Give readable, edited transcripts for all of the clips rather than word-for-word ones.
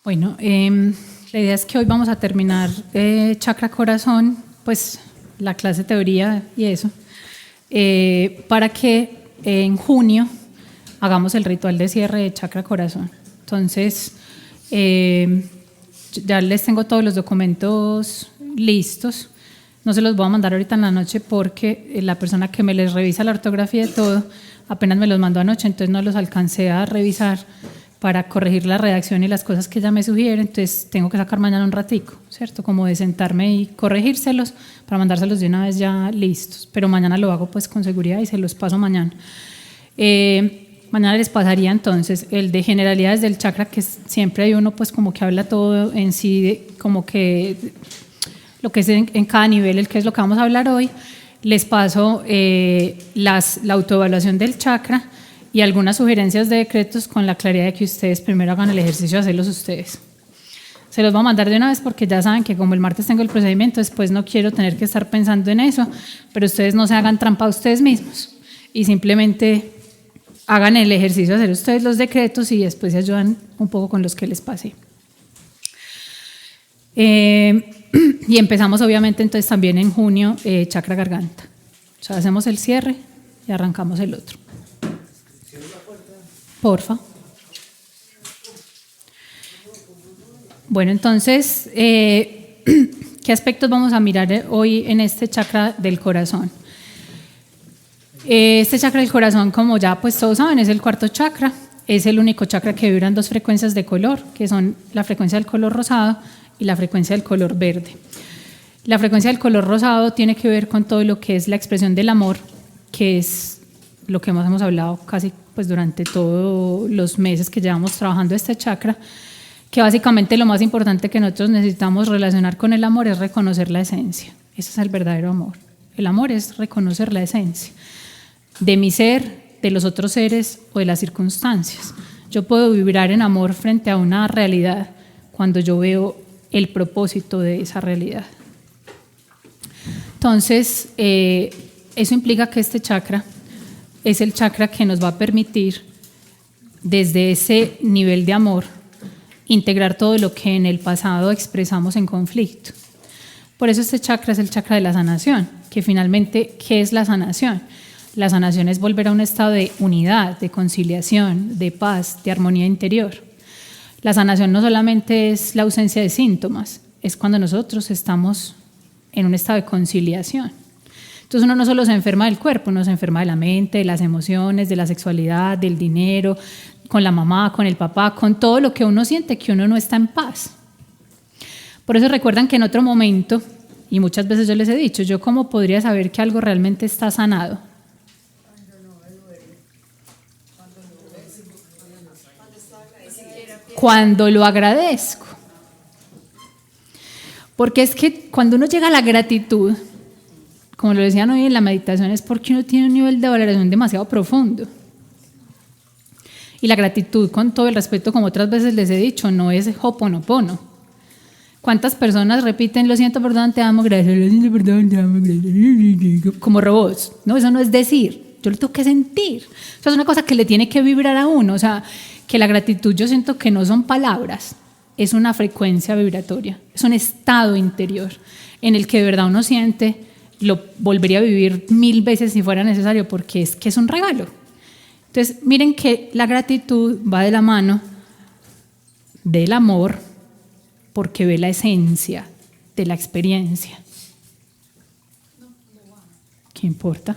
Bueno, la idea es que hoy vamos a terminar chakra corazón, pues la clase teoría y eso, para que en junio hagamos el ritual de cierre de chakra corazón. Entonces, ya les tengo todos los documentos listos. No se los voy a mandar ahorita en la noche porque la persona que me les revisa la ortografía y todo apenas me los mandó anoche, entonces no los alcancé a revisar para corregir la redacción y las cosas que ella me sugiere, entonces tengo que sacar mañana un ratico, ¿cierto? Como de sentarme y corregírselos para mandárselos de una vez ya listos, pero mañana lo hago pues con seguridad y se los paso mañana. Mañana les pasaría entonces el de generalidades del chakra, que siempre hay uno pues como que habla todo en sí, como que lo que es en cada nivel, el que es lo que vamos a hablar hoy. Les paso la autoevaluación del chakra y algunas sugerencias de decretos con la claridad de que ustedes primero hagan el ejercicio de hacerlos ustedes. Se los voy a mandar de una vez porque ya saben que como el martes tengo el procedimiento, después no quiero tener que estar pensando en eso, pero ustedes no se hagan trampa a ustedes mismos y simplemente hagan el ejercicio de hacer ustedes los decretos y después se ayudan un poco con los que les pasé. Y empezamos obviamente entonces también en junio chakra garganta. O sea, hacemos el cierre y arrancamos el otro. Porfa. Bueno, entonces, ¿qué aspectos vamos a mirar hoy en este chakra del corazón? Este chakra del corazón, como ya pues todos saben, es el cuarto chakra. Es el único chakra que vibra en dos frecuencias de color, que son la frecuencia del color rosado y la frecuencia del color verde. La frecuencia del color rosado tiene que ver con todo lo que es la expresión del amor, que es lo que más hemos hablado casi pues durante todos los meses que llevamos trabajando este chakra, que básicamente lo más importante que nosotros necesitamos relacionar con el amor es reconocer la esencia. Ese es el verdadero amor. El amor es reconocer la esencia de mi ser, de los otros seres o de las circunstancias. Yo puedo vibrar en amor frente a una realidad cuando yo veo el propósito de esa realidad. Entonces, eso implica que este chakra es el chakra que nos va a permitir, desde ese nivel de amor, integrar todo lo que en el pasado expresamos en conflicto. Por eso este chakra es el chakra de la sanación, que finalmente, ¿qué es la sanación? La sanación es volver a un estado de unidad, de conciliación, de paz, de armonía interior. La sanación no solamente es la ausencia de síntomas, es cuando nosotros estamos en un estado de conciliación. Entonces uno no solo se enferma del cuerpo, uno se enferma de la mente, de las emociones, de la sexualidad, del dinero, con la mamá, con el papá, con todo lo que uno siente que uno no está en paz. Por eso recuerdan que en otro momento, y muchas veces yo les he dicho, ¿yo cómo podría saber que algo realmente está sanado? Cuando lo agradezco. Porque es que cuando uno llega a la gratitud, como lo decían hoy en la meditación, es porque uno tiene un nivel de valoración demasiado profundo. Y la gratitud, con todo el respeto, como otras veces les he dicho, no es hoponopono. ¿Cuántas personas repiten, lo siento, perdón, te amo, gracias, lo siento, perdón, te amo, gracias, como robots? No, eso no es decir, yo lo tengo que sentir. O sea, es una cosa que le tiene que vibrar a uno. O sea, que la gratitud yo siento que no son palabras, es una frecuencia vibratoria, es un estado interior en el que de verdad uno siente, lo volvería a vivir 1000 veces si fuera necesario, porque es que es un regalo. Entonces, miren que la gratitud va de la mano del amor, porque ve la esencia de la experiencia. ¿Qué importa?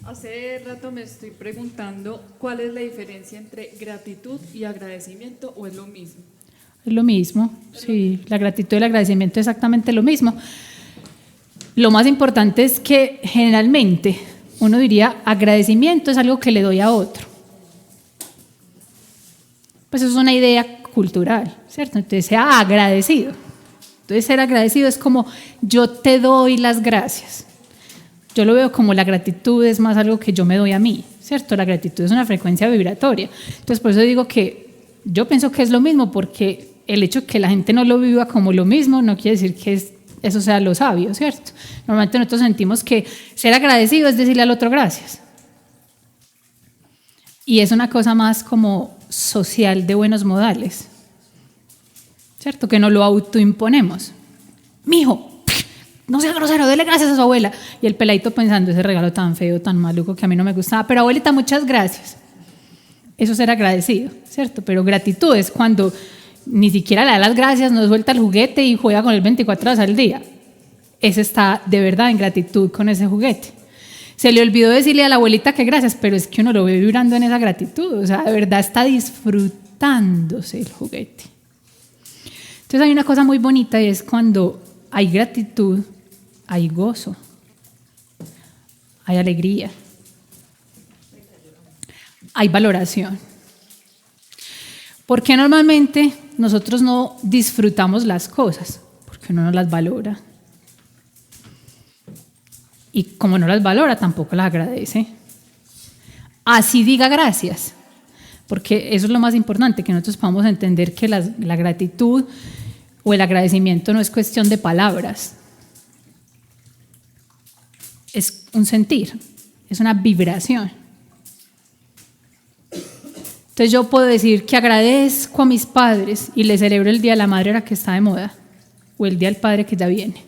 Hace rato me estoy preguntando cuál es la diferencia entre gratitud y agradecimiento, ¿o es lo mismo? Es lo mismo, sí, la gratitud y el agradecimiento es exactamente lo mismo. Lo más importante es que generalmente uno diría agradecimiento es algo que le doy a otro. Pues eso es una idea cultural, ¿cierto? Entonces sea agradecido. Entonces ser agradecido es como yo te doy las gracias. Yo lo veo como la gratitud es más algo que yo me doy a mí, ¿cierto? La gratitud es una frecuencia vibratoria. Entonces por eso digo que yo pienso que es lo mismo, porque el hecho de que la gente no lo viva como lo mismo no quiere decir que eso sea lo sabio, ¿cierto? Normalmente nosotros sentimos que ser agradecido es decirle al otro gracias. Y es una cosa más como social de buenos modales, ¿cierto? Que no lo autoimponemos. Mijo, no sea grosero, dele gracias a su abuela. Y el peladito pensando, ese regalo tan feo, tan maluco que a mí no me gustaba, pero abuelita, muchas gracias. Eso es ser agradecido, ¿cierto? Pero gratitud es cuando ni siquiera le da las gracias, no suelta el juguete y juega con él 24 horas al día. Ese está de verdad en gratitud con ese juguete. Se le olvidó decirle a la abuelita que gracias, pero es que uno lo ve vibrando en esa gratitud, o sea, de verdad está disfrutándose el juguete. Entonces hay una cosa muy bonita y es cuando hay gratitud, hay gozo, hay alegría, hay valoración. ¿Por qué normalmente nosotros no disfrutamos las cosas? Porque uno no las valora. Y como no las valora, tampoco las agradece. Así diga gracias, porque eso es lo más importante, que nosotros podamos entender que la gratitud o el agradecimiento no es cuestión de palabras, es un sentir, es una vibración. Entonces yo puedo decir que agradezco a mis padres y les celebro el Día de la Madre ahora que está de moda, o el Día del Padre que ya viene.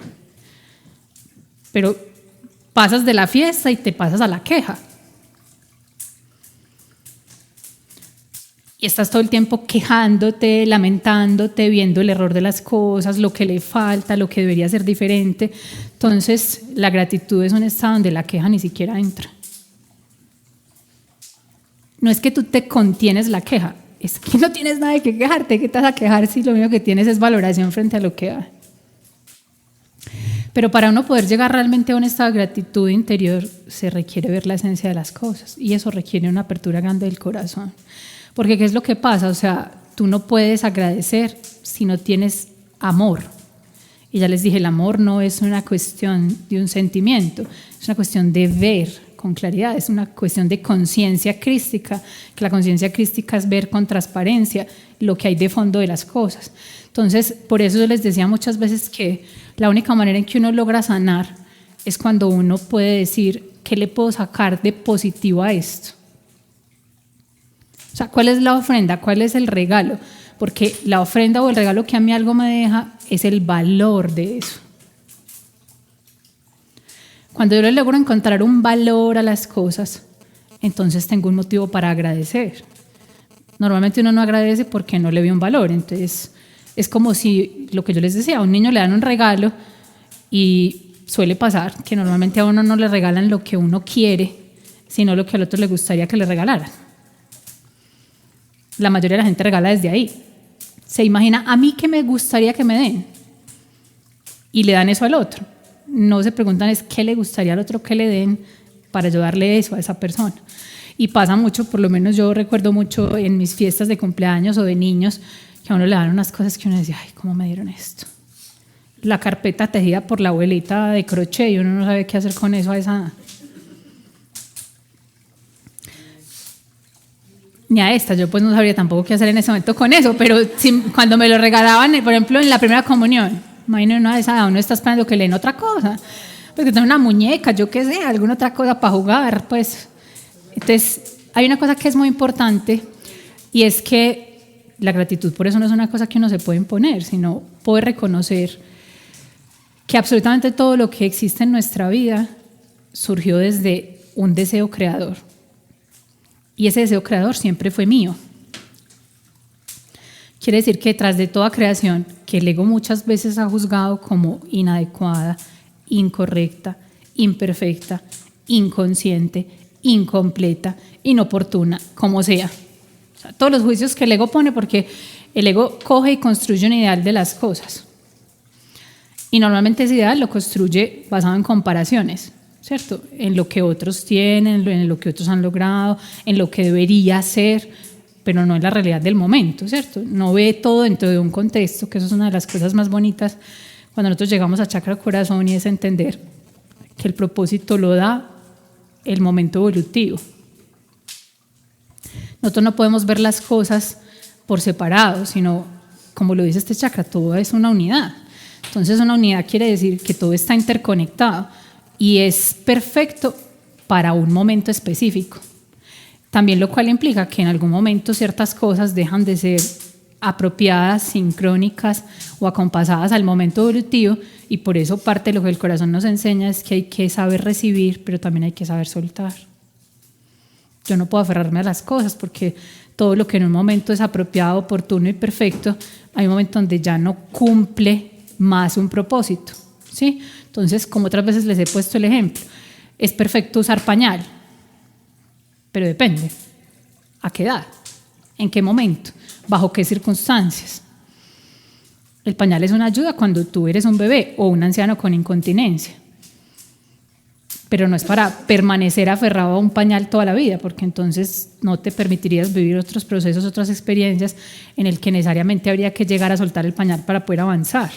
Pero pasas de la fiesta y te pasas a la queja. Y estás todo el tiempo quejándote, lamentándote, viendo el error de las cosas, lo que le falta, lo que debería ser diferente. Entonces, la gratitud es un estado donde la queja ni siquiera entra. No es que tú te contienes la queja, es que no tienes nada de qué quejarte. ¿Qué te vas a quejar si lo único que tienes es valoración frente a lo que hay? Pero para uno poder llegar realmente a un estado de gratitud interior, se requiere ver la esencia de las cosas, y eso requiere una apertura grande del corazón. Porque ¿qué es lo que pasa? O sea, tú no puedes agradecer si no tienes amor. Y ya les dije, el amor no es una cuestión de un sentimiento, es una cuestión de ver con claridad, es una cuestión de conciencia crística, que la conciencia crística es ver con transparencia lo que hay de fondo de las cosas. Entonces, por eso yo les decía muchas veces que la única manera en que uno logra sanar es cuando uno puede decir, ¿qué le puedo sacar de positivo a esto? O sea, ¿cuál es la ofrenda? ¿Cuál es el regalo? Porque la ofrenda o el regalo que a mí algo me deja es el valor de eso. Cuando yo le logro encontrar un valor a las cosas, entonces tengo un motivo para agradecer. Normalmente uno no agradece porque no le ve un valor. Entonces es como si, lo que yo les decía, a un niño le dan un regalo y suele pasar que normalmente a uno no le regalan lo que uno quiere, sino lo que al otro le gustaría que le regalaran. La mayoría de la gente regala desde ahí. Se imagina, a mí qué me gustaría que me den, y le dan eso al otro. No se preguntan es qué le gustaría al otro que le den para yo darle eso a esa persona. Y pasa mucho, por lo menos yo recuerdo mucho en mis fiestas de cumpleaños o de niños, que a uno le dan unas cosas que uno decía, ay, ¿cómo me dieron esto? La carpeta tejida por la abuelita de crochet y uno no sabe qué hacer con eso a esa edad. Ni a esta, yo pues no sabría tampoco qué hacer en ese momento con eso, pero cuando me lo regalaban, por ejemplo, en la primera comunión, imagínate una de esas, uno está esperando que le den otra cosa, porque tiene una muñeca, yo qué sé, alguna otra cosa para jugar, pues. Entonces, hay una cosa que es muy importante, y es que la gratitud por eso no es una cosa que uno se puede imponer, sino poder reconocer que absolutamente todo lo que existe en nuestra vida surgió desde un deseo creador. Y ese deseo creador siempre fue mío. Quiere decir que detrás de toda creación, que el ego muchas veces ha juzgado como inadecuada, incorrecta, imperfecta, inconsciente, incompleta, inoportuna, como sea. O sea, todos los juicios que el ego pone, porque el ego coge y construye un ideal de las cosas. Y normalmente ese ideal lo construye basado en comparaciones, ¿cierto? En lo que otros tienen, en lo que otros han logrado, en lo que debería ser, pero no en la realidad del momento, ¿cierto? No ve todo dentro de un contexto, que eso es una de las cosas más bonitas cuando nosotros llegamos a Chakra Corazón, y es entender que el propósito lo da el momento evolutivo. Nosotros no podemos ver las cosas por separado, sino, como lo dice este chakra, todo es una unidad. Entonces, una unidad quiere decir que todo está interconectado y es perfecto para un momento específico. También lo cual implica que en algún momento ciertas cosas dejan de ser apropiadas, sincrónicas o acompasadas al momento evolutivo, y por eso parte de lo que el corazón nos enseña es que hay que saber recibir, pero también hay que saber soltar. Yo no puedo aferrarme a las cosas porque todo lo que en un momento es apropiado, oportuno y perfecto, hay un momento donde ya no cumple más un propósito, ¿sí? Entonces, como otras veces les he puesto el ejemplo, es perfecto usar pañal, pero depende. ¿A qué edad? ¿En qué momento? ¿Bajo qué circunstancias? El pañal es una ayuda cuando tú eres un bebé o un anciano con incontinencia, pero no es para permanecer aferrado a un pañal toda la vida, porque entonces no te permitirías vivir otros procesos, otras experiencias en el que necesariamente habría que llegar a soltar el pañal para poder avanzar.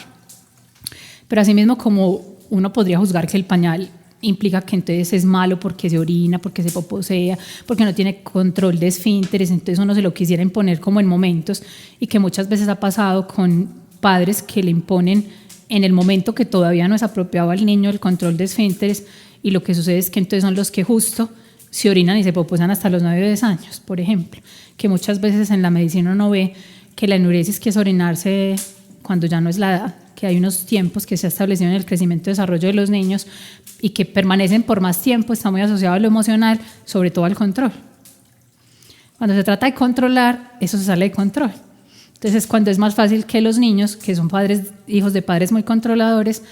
Pero asimismo, como uno podría juzgar que el pañal implica que entonces es malo porque se orina, porque se poposea, porque no tiene control de esfínteres, entonces uno se lo quisiera imponer como en momentos, y que muchas veces ha pasado con padres que le imponen en el momento que todavía no es apropiado al niño el control de esfínteres, y lo que sucede es que entonces son los que justo se orinan y se poposan hasta los 9 o 10 años, por ejemplo, que muchas veces en la medicina uno ve que la enuresis, que es orinarse cuando ya no es la edad, que hay unos tiempos que se ha establecido en el crecimiento y desarrollo de los niños y que permanecen por más tiempo, está muy asociado a lo emocional, sobre todo al control. Cuando se trata de controlar, eso se sale de control. Entonces, cuando es más fácil que los niños, que son hijos de padres muy controladores,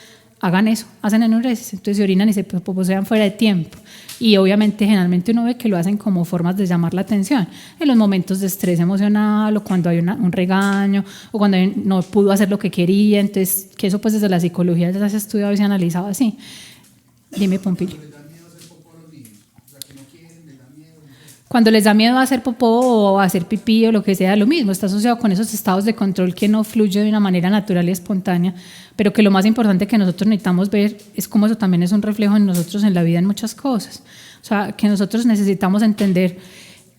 hagan eso, hacen enuresis, entonces se orinan y se poposean fuera de tiempo. Y obviamente, generalmente uno ve que lo hacen como formas de llamar la atención, en los momentos de estrés emocional, o cuando hay un regaño, o cuando no pudo hacer lo que quería. Entonces, que eso pues desde la psicología ya se ha estudiado y se ha analizado así. Dime, Pompilio. Cuando les da miedo a hacer popó o a hacer pipí o lo que sea, lo mismo, está asociado con esos estados de control que no fluye de una manera natural y espontánea, pero que lo más importante que nosotros necesitamos ver es cómo eso también es un reflejo en nosotros en la vida en muchas cosas. O sea, que nosotros necesitamos entender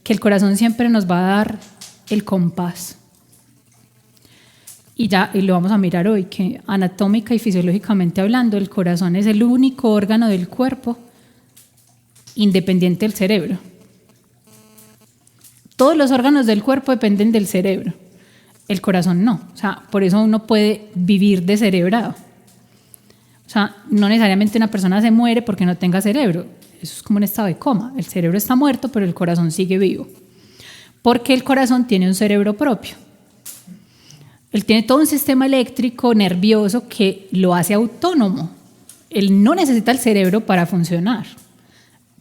que el corazón siempre nos va a dar el compás. Y lo vamos a mirar hoy, que anatómica y fisiológicamente hablando, el corazón es el único órgano del cuerpo independiente del cerebro. Todos los órganos del cuerpo dependen del cerebro, el corazón no. O sea, por eso uno puede vivir descerebrado. O sea, no necesariamente una persona se muere porque no tenga cerebro. Eso es como un estado de coma. El cerebro está muerto, pero el corazón sigue vivo. Porque el corazón tiene un cerebro propio. Él tiene todo un sistema eléctrico, nervioso, que lo hace autónomo. Él no necesita el cerebro para funcionar,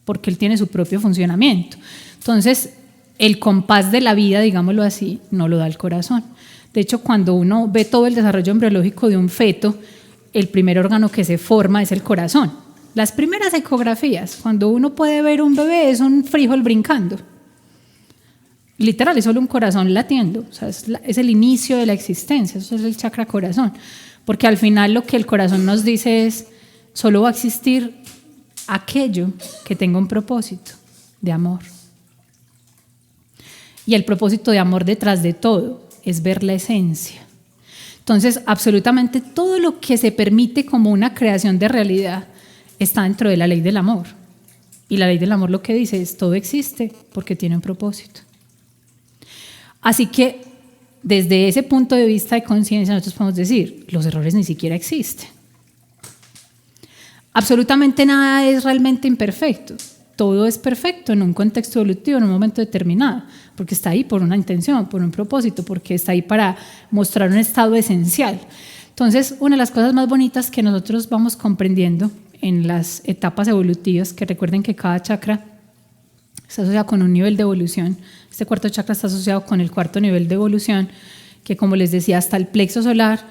porque él tiene su propio funcionamiento. Entonces, el compás de la vida, digámoslo así, no lo da el corazón. De hecho, cuando uno ve todo el desarrollo embriológico de un feto, el primer órgano que se forma es el corazón. Las primeras ecografías, cuando uno puede ver un bebé, es un frijol brincando. Literal, es solo un corazón latiendo. O sea, es el inicio de la existencia, eso es el chakra corazón. Porque al final lo que el corazón nos dice es, solo va a existir aquello que tenga un propósito de amor. Y el propósito de amor detrás de todo es ver la esencia. Entonces, absolutamente todo lo que se permite como una creación de realidad está dentro de la ley del amor. Y la ley del amor lo que dice es, todo existe porque tiene un propósito. Así que, desde ese punto de vista de conciencia, nosotros podemos decir, los errores ni siquiera existen. Absolutamente nada es realmente imperfecto. Todo es perfecto en un contexto evolutivo, en un momento determinado, porque está ahí por una intención, por un propósito, porque está ahí para mostrar un estado esencial. Entonces, una de las cosas más bonitas que nosotros vamos comprendiendo en las etapas evolutivas, que recuerden que cada chakra está asociado con un nivel de evolución. Este cuarto chakra está asociado con el cuarto nivel de evolución, que como les decía, hasta el plexo solar,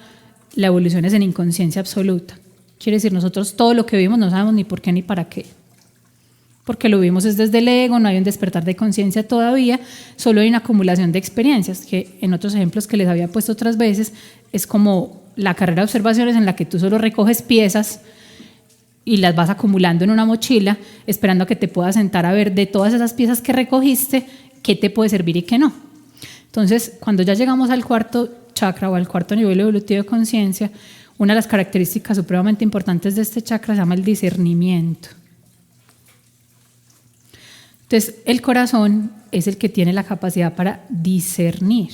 la evolución es en inconsciencia absoluta. Quiere decir, nosotros todo lo que vivimos no sabemos ni por qué ni para qué. Porque lo vimos es desde el ego, no hay un despertar de conciencia todavía, solo hay una acumulación de experiencias, que en otros ejemplos que les había puesto otras veces, es como la carrera de observaciones en la que tú solo recoges piezas y las vas acumulando en una mochila, esperando a que te puedas sentar a ver de todas esas piezas que recogiste, qué te puede servir y qué no. Entonces, cuando ya llegamos al cuarto chakra o al cuarto nivel evolutivo de conciencia, una de las características supremamente importantes de este chakra se llama el discernimiento. Entonces, el corazón es el que tiene la capacidad para discernir.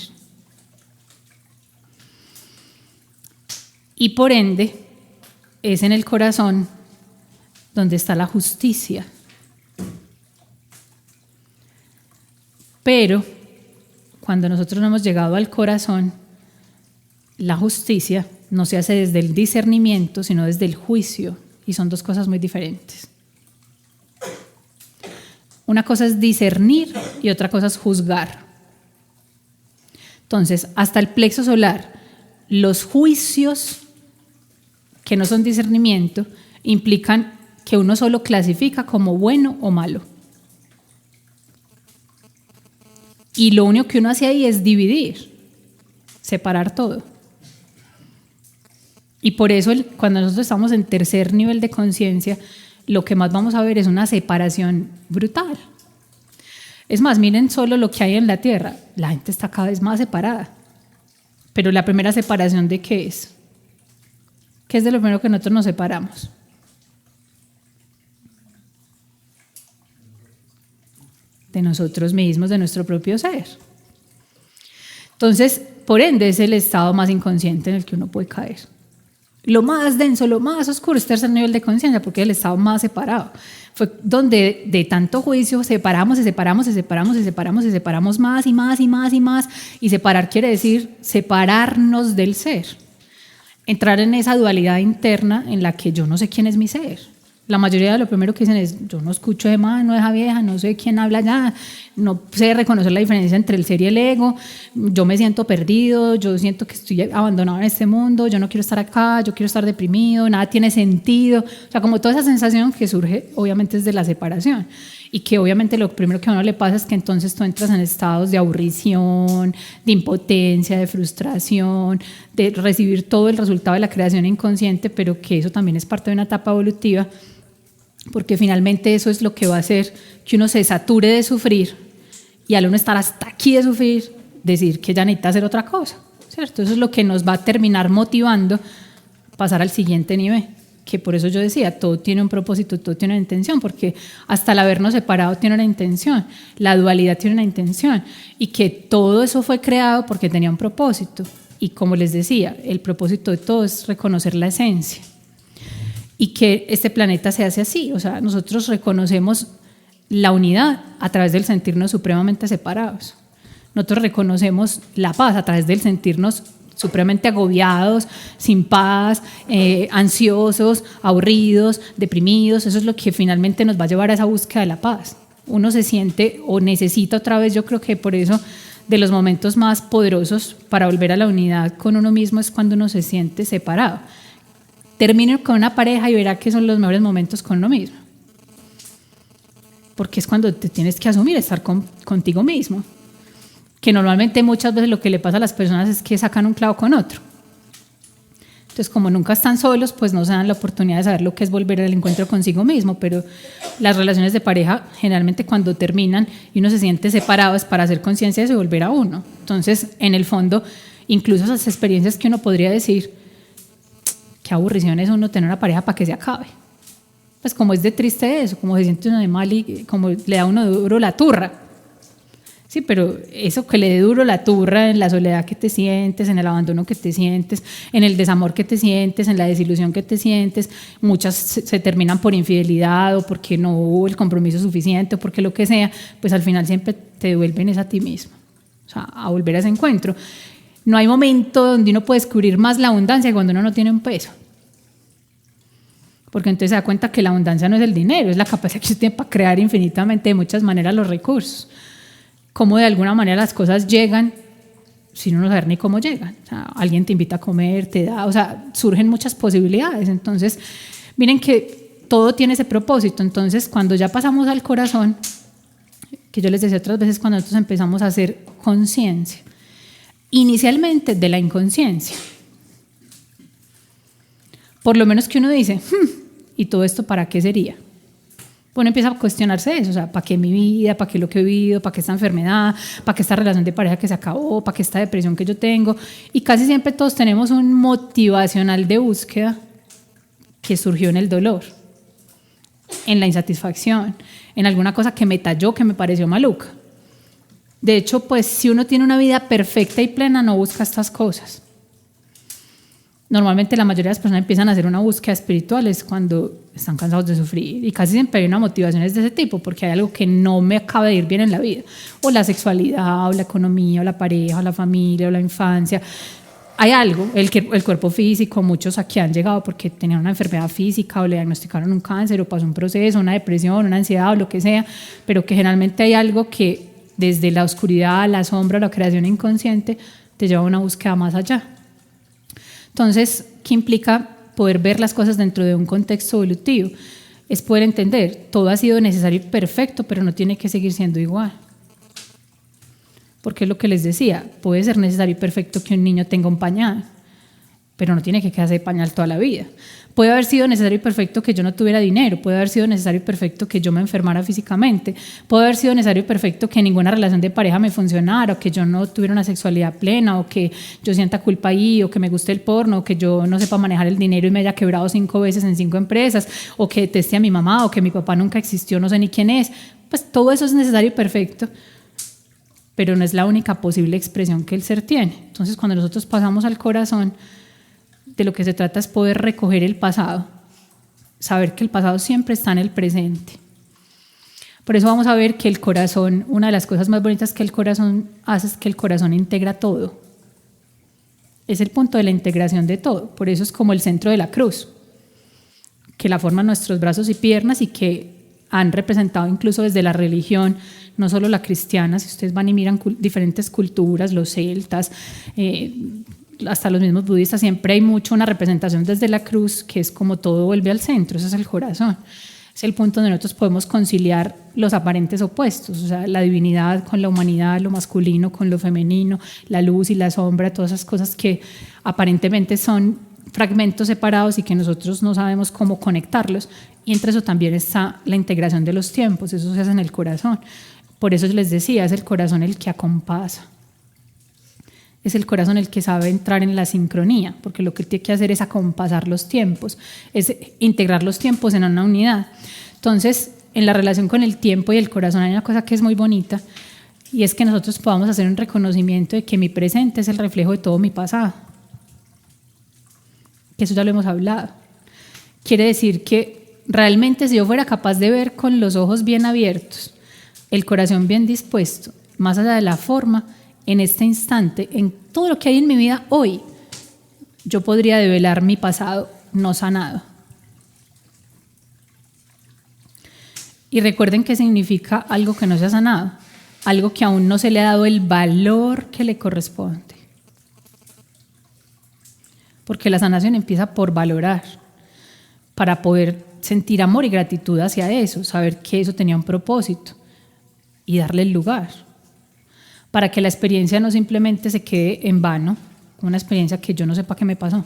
Y por ende, es en el corazón donde está la justicia. Pero cuando nosotros no hemos llegado al corazón, la justicia no se hace desde el discernimiento, sino desde el juicio, y son dos cosas muy diferentes. Una cosa es discernir y otra cosa es juzgar. Entonces, hasta el plexo solar, los juicios que no son discernimiento implican que uno solo clasifica como bueno o malo. Y lo único que uno hace ahí es dividir, separar todo. Y por eso cuando nosotros estamos en tercer nivel de conciencia, lo que más vamos a ver es una separación brutal. Es más, miren solo lo que hay en la Tierra. La gente está cada vez más separada. Pero la primera separación, ¿de qué es? ¿Qué es de lo primero que nosotros nos separamos? De nosotros mismos, de nuestro propio ser. Entonces, por ende, es el estado más inconsciente en el que uno puede caer. Lo más denso, lo más oscuro es tercer nivel de conciencia, porque es el estado más separado. Fue donde de tanto juicio separamos más y más y más y más. Y separar quiere decir separarnos del ser. Entrar en esa dualidad interna en la que yo no sé quién es mi ser. La mayoría de lo primero que dicen es, yo no escucho de mano, esa vieja, no sé quién habla allá, no sé reconocer la diferencia entre el ser y el ego, yo me siento perdido, yo siento que estoy abandonado en este mundo, yo no quiero estar acá, yo quiero estar deprimido, nada tiene sentido. O sea, como toda esa sensación que surge obviamente es de la separación y que obviamente lo primero que a uno le pasa es que entonces tú entras en estados de aburrición, de impotencia, de frustración, de recibir todo el resultado de la creación inconsciente, pero que eso también es parte de una etapa evolutiva, porque finalmente eso es lo que va a hacer que uno se sature de sufrir y al uno estar hasta aquí de sufrir, decir que ya necesita hacer otra cosa, ¿cierto? Eso es lo que nos va a terminar motivando a pasar al siguiente nivel, que por eso yo decía, todo tiene un propósito, todo tiene una intención, porque hasta el habernos separado tiene una intención, la dualidad tiene una intención, y que todo eso fue creado porque tenía un propósito, y como les decía, el propósito de todo es reconocer la esencia. Y que este planeta se hace así, o sea, nosotros reconocemos la unidad a través del sentirnos supremamente separados. Nosotros reconocemos la paz a través del sentirnos supremamente agobiados, sin paz, ansiosos, aburridos, deprimidos. Eso es lo que finalmente nos va a llevar a esa búsqueda de la paz. Uno se siente o necesita otra vez, yo creo que por eso de los momentos más poderosos para volver a la unidad con uno mismo es cuando uno se siente separado. Termine con una pareja y verá que son los mejores momentos con uno mismo. Porque es cuando te tienes que asumir, estar contigo mismo. Que normalmente muchas veces lo que le pasa a las personas es que sacan un clavo con otro. Entonces, como nunca están solos, pues no se dan la oportunidad de saber lo que es volver al encuentro consigo mismo. Pero las relaciones de pareja, generalmente cuando terminan y uno se siente separado, es para hacer conciencia de eso y volver a uno. Entonces, en el fondo, incluso esas experiencias que uno podría decir, qué aburrición es uno tener una pareja para que se acabe. Pues como es de triste eso, como se siente uno de mal y como le da uno duro la turra. Sí, pero eso que le dé duro la turra en la soledad que te sientes, en el abandono que te sientes, en el desamor que te sientes, en la desilusión que te sientes, muchas se terminan por infidelidad o porque no hubo el compromiso suficiente o porque lo que sea, pues al final siempre te devuelven es a ti mismo, o sea, a volver a ese encuentro. No hay momento donde uno puede descubrir más la abundancia que cuando uno no tiene un peso. Porque entonces se da cuenta que la abundancia no es el dinero, es la capacidad que usted tiene para crear infinitamente de muchas maneras los recursos. Cómo de alguna manera las cosas llegan sin uno saber ni cómo llegan. O sea, alguien te invita a comer, te da, o sea, surgen muchas posibilidades. Entonces, miren que todo tiene ese propósito. Entonces, cuando ya pasamos al corazón, que yo les decía otras veces, cuando nosotros empezamos a hacer conciencia, inicialmente de la inconsciencia. Por lo menos que uno dice, ¿y todo esto para qué sería? Bueno, empieza a cuestionarse eso, o sea, ¿para qué mi vida? ¿Para qué lo que he vivido? ¿Para qué esta enfermedad? ¿Para qué esta relación de pareja que se acabó? ¿Para qué esta depresión que yo tengo? Y casi siempre todos tenemos un motivacional de búsqueda que surgió en el dolor, en la insatisfacción, en alguna cosa que me talló, que me pareció maluca. De hecho, pues si uno tiene una vida perfecta y plena, no busca estas cosas. Normalmente la mayoría de las personas empiezan a hacer una búsqueda espiritual es cuando están cansados de sufrir, y casi siempre hay una motivación de ese tipo, porque hay algo que no me acaba de ir bien en la vida, o la sexualidad, o la economía, o la pareja, o la familia, o la infancia. Hay algo, el cuerpo físico, muchos aquí han llegado porque tenían una enfermedad física o le diagnosticaron un cáncer o pasó un proceso, una depresión, una ansiedad o lo que sea, pero que generalmente hay algo que desde la oscuridad, la sombra, la creación inconsciente te lleva a una búsqueda más allá. Entonces, ¿qué implica poder ver las cosas dentro de un contexto evolutivo? Es poder entender, todo ha sido necesario y perfecto, pero no tiene que seguir siendo igual. Porque es lo que les decía, puede ser necesario y perfecto que un niño tenga un pañal, pero no tiene que quedarse de pañal toda la vida. Puede haber sido necesario y perfecto que yo no tuviera dinero, puede haber sido necesario y perfecto que yo me enfermara físicamente, puede haber sido necesario y perfecto que ninguna relación de pareja me funcionara, o que yo no tuviera una sexualidad plena, o que yo sienta culpa ahí, o que me guste el porno, o que yo no sepa manejar el dinero y me haya quebrado 5 veces en 5 empresas, o que deteste a mi mamá, o que mi papá nunca existió, no sé ni quién es. Pues todo eso es necesario y perfecto, pero no es la única posible expresión que el ser tiene. Entonces, cuando nosotros pasamos al corazón, de lo que se trata es poder recoger el pasado, saber que el pasado siempre está en el presente. Por eso vamos a ver que el corazón, una de las cosas más bonitas que el corazón hace es que el corazón integra todo. Es el punto de la integración de todo. Por eso es como el centro de la cruz, que la forman nuestros brazos y piernas y que han representado incluso desde la religión, no solo la cristiana, si ustedes van y miran diferentes culturas, los celtas, hasta los mismos budistas, siempre hay mucho una representación desde la cruz, que es como todo vuelve al centro, ese es el corazón. Es el punto donde nosotros podemos conciliar los aparentes opuestos, o sea, la divinidad con la humanidad, lo masculino con lo femenino, la luz y la sombra, todas esas cosas que aparentemente son fragmentos separados y que nosotros no sabemos cómo conectarlos. Y entre eso también está la integración de los tiempos, eso se hace en el corazón. Por eso les decía, es el corazón el que acompasa. Es el corazón el que sabe entrar en la sincronía, porque lo que tiene que hacer es acompasar los tiempos, es integrar los tiempos en una unidad. Entonces, en la relación con el tiempo y el corazón hay una cosa que es muy bonita, y es que nosotros podamos hacer un reconocimiento de que mi presente es el reflejo de todo mi pasado. Que eso ya lo hemos hablado. Quiere decir que realmente si yo fuera capaz de ver con los ojos bien abiertos, el corazón bien dispuesto, más allá de la forma, en este instante, en todo lo que hay en mi vida hoy, yo podría develar mi pasado no sanado. Y recuerden qué significa algo que no se ha sanado, algo que aún no se le ha dado el valor que le corresponde. Porque la sanación empieza por valorar, para poder sentir amor y gratitud hacia eso, saber que eso tenía un propósito y darle el lugar. Para que la experiencia no simplemente se quede en vano, una experiencia que yo no sepa qué me pasó.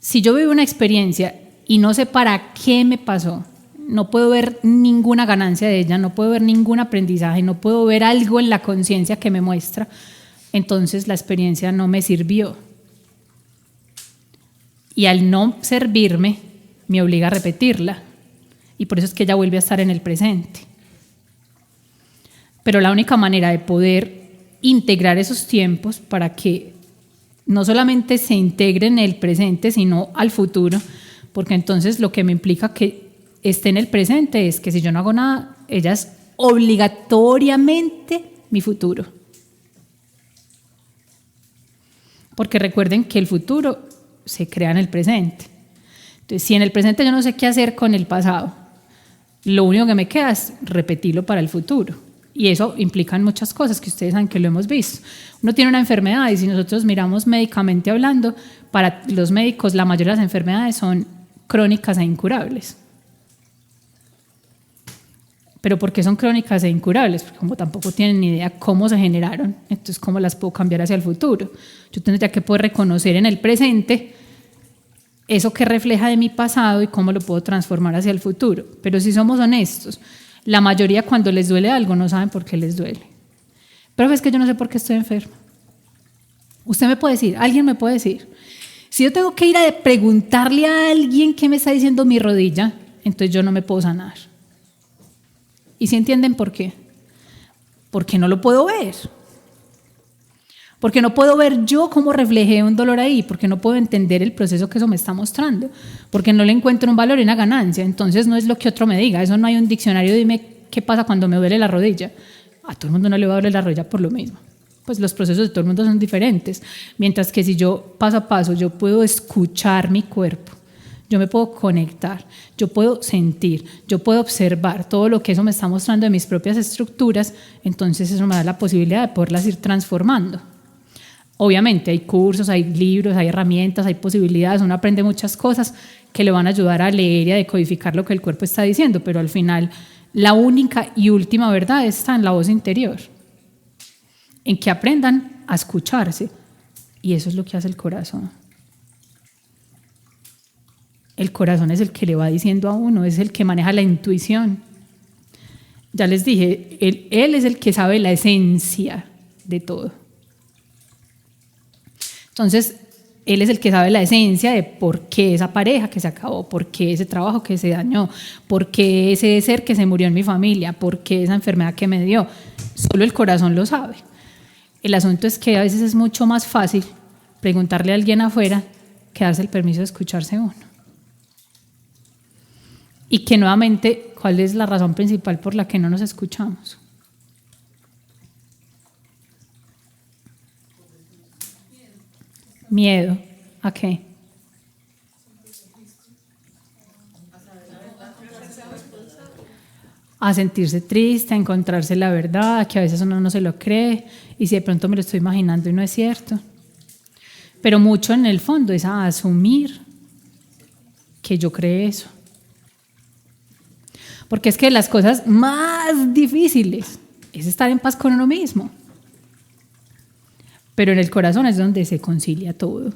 Si yo vivo una experiencia y no sé para qué me pasó, no puedo ver ninguna ganancia de ella, no puedo ver ningún aprendizaje, no puedo ver algo en la conciencia que me muestra, entonces la experiencia no me sirvió. Y al no servirme, me obliga a repetirla. Y por eso es que ella vuelve a estar en el presente. Pero la única manera de poder integrar esos tiempos para que no solamente se integren en el presente, sino al futuro, porque entonces lo que me implica que esté en el presente es que si yo no hago nada, ella es obligatoriamente mi futuro. Porque recuerden que el futuro se crea en el presente. Entonces, si en el presente yo no sé qué hacer con el pasado, lo único que me queda es repetirlo para el futuro. Y eso implica muchas cosas que ustedes saben que lo hemos visto. Uno tiene una enfermedad y si nosotros miramos médicamente hablando, para los médicos la mayoría de las enfermedades son crónicas e incurables. ¿Pero por qué son crónicas e incurables? Porque como tampoco tienen ni idea cómo se generaron, entonces cómo las puedo cambiar hacia el futuro. Yo tendría que poder reconocer en el presente eso que refleja de mi pasado y cómo lo puedo transformar hacia el futuro. Pero si somos honestos, la mayoría cuando les duele algo no saben por qué les duele. Pero es que yo no sé por qué estoy enferma. Usted me puede decir, alguien me puede decir, si yo tengo que ir a preguntarle a alguien qué me está diciendo mi rodilla, entonces yo no me puedo sanar. ¿Y si entienden por qué? Porque no lo puedo ver. Porque no puedo ver yo cómo reflejé un dolor ahí, porque no puedo entender el proceso que eso me está mostrando, porque no le encuentro un valor y una ganancia. Entonces no es lo que otro me diga, eso no hay un diccionario, dime qué pasa cuando me duele la rodilla. A todo el mundo no le va a doler la rodilla por lo mismo. Pues los procesos de todo el mundo son diferentes. Mientras que si yo paso a paso, yo puedo escuchar mi cuerpo, yo me puedo conectar, yo puedo sentir, yo puedo observar todo lo que eso me está mostrando de mis propias estructuras, entonces eso me da la posibilidad de poderlas ir transformando. Obviamente hay cursos, hay libros, hay herramientas, hay posibilidades, uno aprende muchas cosas que le van a ayudar a leer y a decodificar lo que el cuerpo está diciendo, pero al final la única y última verdad está en la voz interior, en que aprendan a escucharse, y eso es lo que hace el corazón. El corazón es el que le va diciendo a uno, es el que maneja la intuición. Ya les dije, él es el que sabe la esencia de todo. Entonces, él es el que sabe la esencia de por qué esa pareja que se acabó, por qué ese trabajo que se dañó, por qué ese ser que se murió en mi familia, por qué esa enfermedad que me dio. Solo el corazón lo sabe. El asunto es que a veces es mucho más fácil preguntarle a alguien afuera que darse el permiso de escucharse uno. Y que nuevamente, ¿cuál es la razón principal por la que no nos escuchamos? Miedo. ¿A qué? A sentirse triste, a encontrarse la verdad, que a veces uno no se lo cree, y si de pronto me lo estoy imaginando y no es cierto. Pero mucho en el fondo es a asumir que yo creé eso. Porque es que las cosas más difíciles es estar en paz con uno mismo. Pero en el corazón es donde se concilia todo.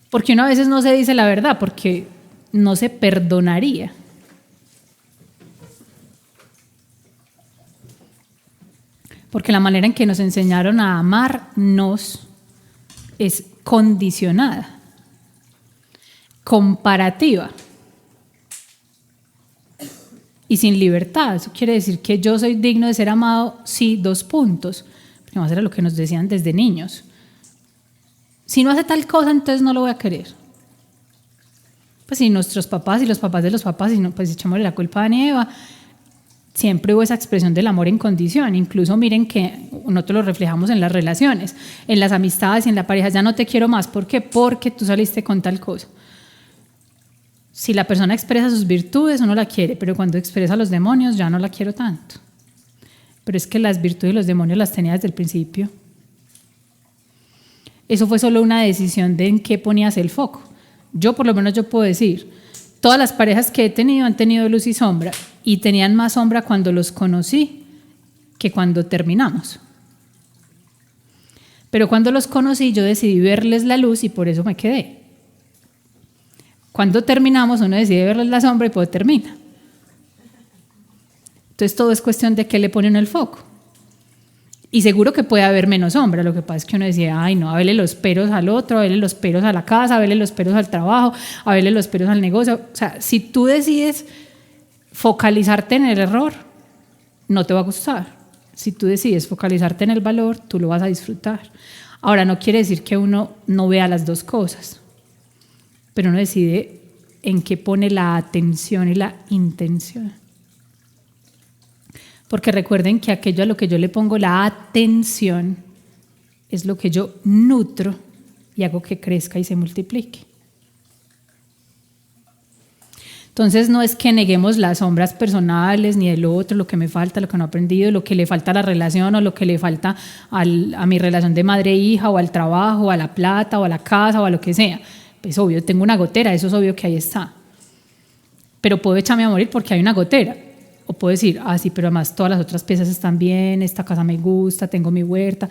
Porque uno a veces no se dice la verdad, porque no se perdonaría. Porque la manera en que nos enseñaron a amarnos es condicionada, comparativa y sin libertad. Eso quiere decir que yo soy digno de ser amado, sí, 2 puntos. Porque más era lo que nos decían desde niños. Si no hace tal cosa, entonces no lo voy a querer. Pues si nuestros papás y los papás de los papás, y no, pues echémosle la culpa a Adán y Eva, siempre hubo esa expresión del amor en condición. Incluso miren que nosotros lo reflejamos en las relaciones, en las amistades y en la pareja. Ya no te quiero más. ¿Por qué? Porque tú saliste con tal cosa. Si la persona expresa sus virtudes, uno la quiere, pero cuando expresa los demonios, ya no la quiero tanto. Pero es que las virtudes y los demonios las tenía desde el principio. Eso fue solo una decisión de en qué ponías el foco. Yo, por lo menos, yo puedo decir, todas las parejas que he tenido han tenido luz y sombra, y tenían más sombra cuando los conocí que cuando terminamos. Pero cuando los conocí, yo decidí verles la luz y por eso me quedé. Cuando terminamos, uno decide verles la sombra y pues termina. Entonces todo es cuestión de qué le ponen el foco. Y seguro que puede haber menos sombra, lo que pasa es que uno decía, ay no, a verle los peros al otro, a verle los peros a la casa, a verle los peros al trabajo, a verle los peros al negocio. O sea, si tú decides focalizarte en el error, no te va a gustar. Si tú decides focalizarte en el valor, tú lo vas a disfrutar. Ahora, no quiere decir que uno no vea las 2 cosas, pero uno decide en qué pone la atención y la intención. Porque recuerden que aquello a lo que yo le pongo la atención es lo que yo nutro y hago que crezca y se multiplique. Entonces no es que neguemos las sombras personales ni del otro, lo que me falta, lo que no he aprendido, lo que le falta a la relación o lo que le falta a mi relación de madre-hija o al trabajo, o a la plata o a la casa o a lo que sea. Pues obvio, tengo una gotera, eso es obvio que ahí está. Pero puedo echarme a morir porque hay una gotera. O puedo decir, sí, pero además todas las otras piezas están bien, esta casa me gusta, tengo mi huerta.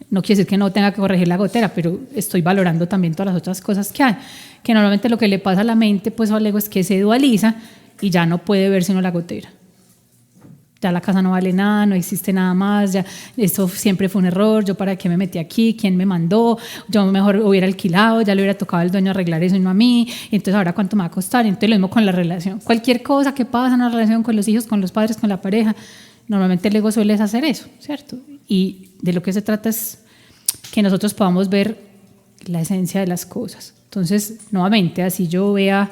No quiere decir que no tenga que corregir la gotera, pero estoy valorando también todas las otras cosas que hay. Que normalmente lo que le pasa a la mente, pues al ego, es que se dualiza y ya no puede ver sino la gotera. Ya la casa no vale nada, no existe nada más, ya esto siempre fue un error, yo para qué me metí aquí, quién me mandó, yo mejor hubiera alquilado, ya le hubiera tocado al dueño arreglar eso y no a mí, entonces ahora cuánto me va a costar. Entonces lo mismo con la relación, cualquier cosa que pasa en una relación con los hijos, con los padres, con la pareja, normalmente el ego suele hacer eso, ¿cierto? Y de lo que se trata es que nosotros podamos ver la esencia de las cosas. Entonces, nuevamente, así yo vea